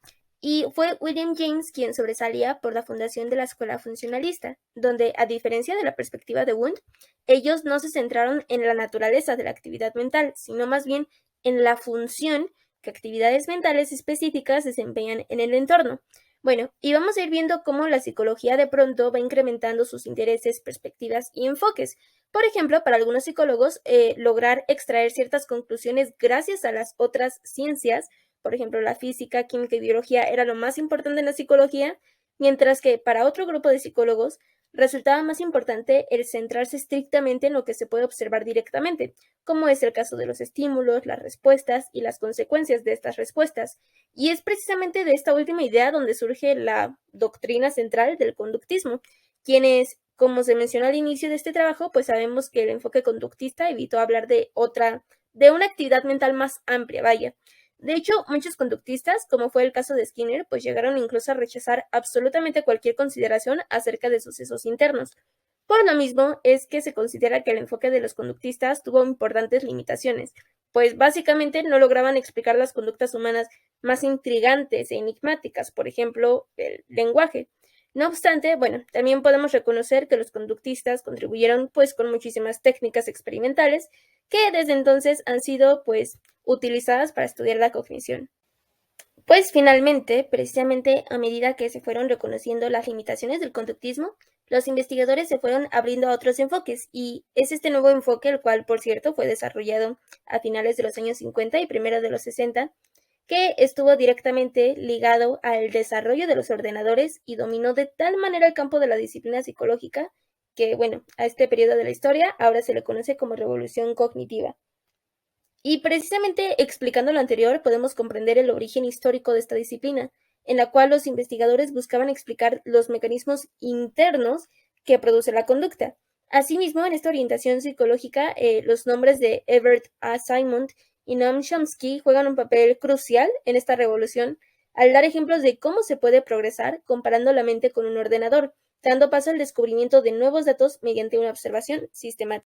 y fue William James quien sobresalía por la fundación de la escuela funcionalista, donde, a diferencia de la perspectiva de Wundt, ellos no se centraron en la naturaleza de la actividad mental, sino más bien en la función que actividades mentales específicas desempeñan en el entorno. Bueno, y vamos a ir viendo cómo la psicología de pronto va incrementando sus intereses, perspectivas y enfoques. Por ejemplo, para algunos psicólogos, lograr extraer ciertas conclusiones gracias a las otras ciencias, por ejemplo, la física, química y biología, era lo más importante en la psicología, mientras que para otro grupo de psicólogos resultaba más importante el centrarse estrictamente en lo que se puede observar directamente, como es el caso de los estímulos, las respuestas y las consecuencias de estas respuestas. Y es precisamente de esta última idea donde surge la doctrina central del conductismo, quienes, como se mencionó al inicio de este trabajo, pues sabemos que el enfoque conductista evitó hablar de una actividad mental más amplia, vaya. De hecho, muchos conductistas, como fue el caso de Skinner, pues llegaron incluso a rechazar absolutamente cualquier consideración acerca de sucesos internos. Por lo mismo, es que se considera que el enfoque de los conductistas tuvo importantes limitaciones, pues básicamente no lograban explicar las conductas humanas más intrigantes e enigmáticas, por ejemplo, el lenguaje. No obstante, bueno, también podemos reconocer que los conductistas contribuyeron pues con muchísimas técnicas experimentales que desde entonces han sido pues utilizadas para estudiar la cognición. Pues finalmente, precisamente a medida que se fueron reconociendo las limitaciones del conductismo, los investigadores se fueron abriendo a otros enfoques y es este nuevo enfoque el cual, por cierto, fue desarrollado a finales de los años 50 y primero de los 60, que estuvo directamente ligado al desarrollo de los ordenadores y dominó de tal manera el campo de la disciplina psicológica que, bueno, a este periodo de la historia ahora se le conoce como revolución cognitiva. Y precisamente explicando lo anterior, podemos comprender el origen histórico de esta disciplina, en la cual los investigadores buscaban explicar los mecanismos internos que produce la conducta. Asimismo, en esta orientación psicológica, los nombres de Everett A. Simon y Noam Chomsky juegan un papel crucial en esta revolución al dar ejemplos de cómo se puede progresar comparando la mente con un ordenador, dando paso al descubrimiento de nuevos datos mediante una observación sistemática.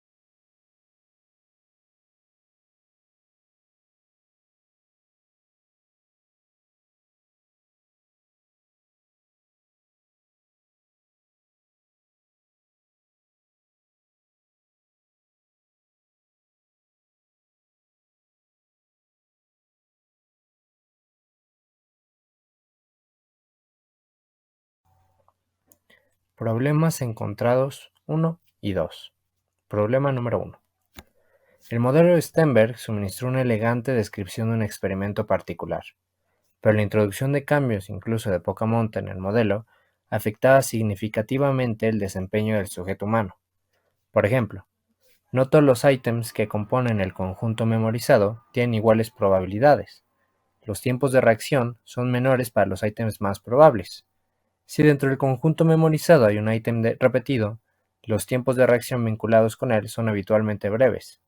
Problemas encontrados 1 y 2. Problema número 1. El modelo de Stenberg suministró una elegante descripción de un experimento particular, pero la introducción de cambios, incluso de poca monta, en el modelo afectaba significativamente el desempeño del sujeto humano. Por ejemplo, no todos los ítems que componen el conjunto memorizado tienen iguales probabilidades. Los tiempos de reacción son menores para los ítems más probables. Si dentro del conjunto memorizado hay un ítem repetido, los tiempos de reacción vinculados con él son habitualmente breves.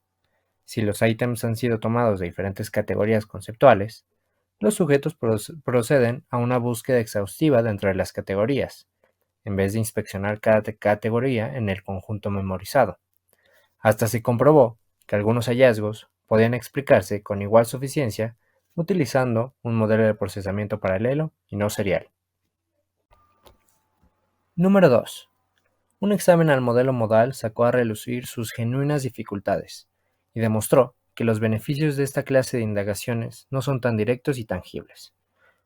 Si los ítems han sido tomados de diferentes categorías conceptuales, los sujetos proceden a una búsqueda exhaustiva dentro de las categorías, en vez de inspeccionar cada categoría en el conjunto memorizado. Hasta se comprobó que algunos hallazgos podían explicarse con igual suficiencia utilizando un modelo de procesamiento paralelo y no serial. Número 2. Un examen al modelo modal sacó a relucir sus genuinas dificultades y demostró que los beneficios de esta clase de indagaciones no son tan directos y tangibles.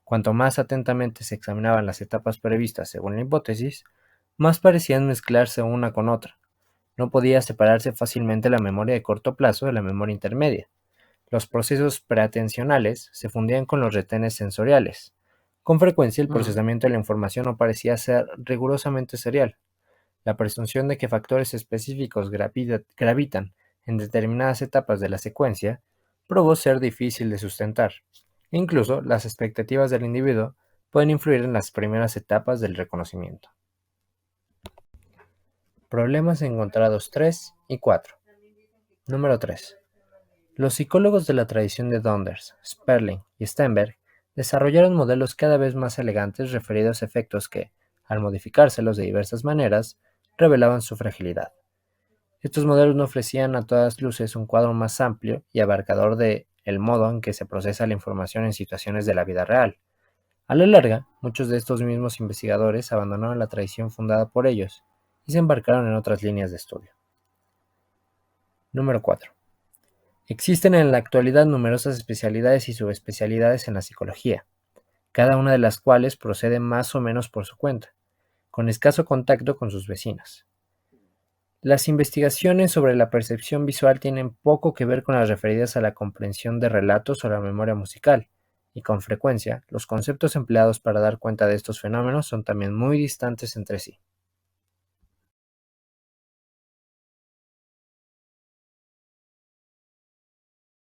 Cuanto más atentamente se examinaban las etapas previstas según la hipótesis, más parecían mezclarse una con otra. No podía separarse fácilmente la memoria de corto plazo de la memoria intermedia. Los procesos preatencionales se fundían con los retenes sensoriales. Con frecuencia el procesamiento de la información no parecía ser rigurosamente serial. La presunción de que factores específicos gravitan en determinadas etapas de la secuencia probó ser difícil de sustentar. Incluso las expectativas del individuo pueden influir en las primeras etapas del reconocimiento. Problemas encontrados 3 y 4. Número 3. Los psicólogos de la tradición de Donders, Sperling y Stenberg desarrollaron modelos cada vez más elegantes referidos a efectos que, al modificárselos de diversas maneras, revelaban su fragilidad. Estos modelos no ofrecían a todas luces un cuadro más amplio y abarcador de el modo en que se procesa la información en situaciones de la vida real. A la larga, muchos de estos mismos investigadores abandonaron la tradición fundada por ellos y se embarcaron en otras líneas de estudio. Número 4. Existen en la actualidad numerosas especialidades y subespecialidades en la psicología, cada una de las cuales procede más o menos por su cuenta, con escaso contacto con sus vecinas. Las investigaciones sobre la percepción visual tienen poco que ver con las referidas a la comprensión de relatos o la memoria musical, y con frecuencia los conceptos empleados para dar cuenta de estos fenómenos son también muy distantes entre sí.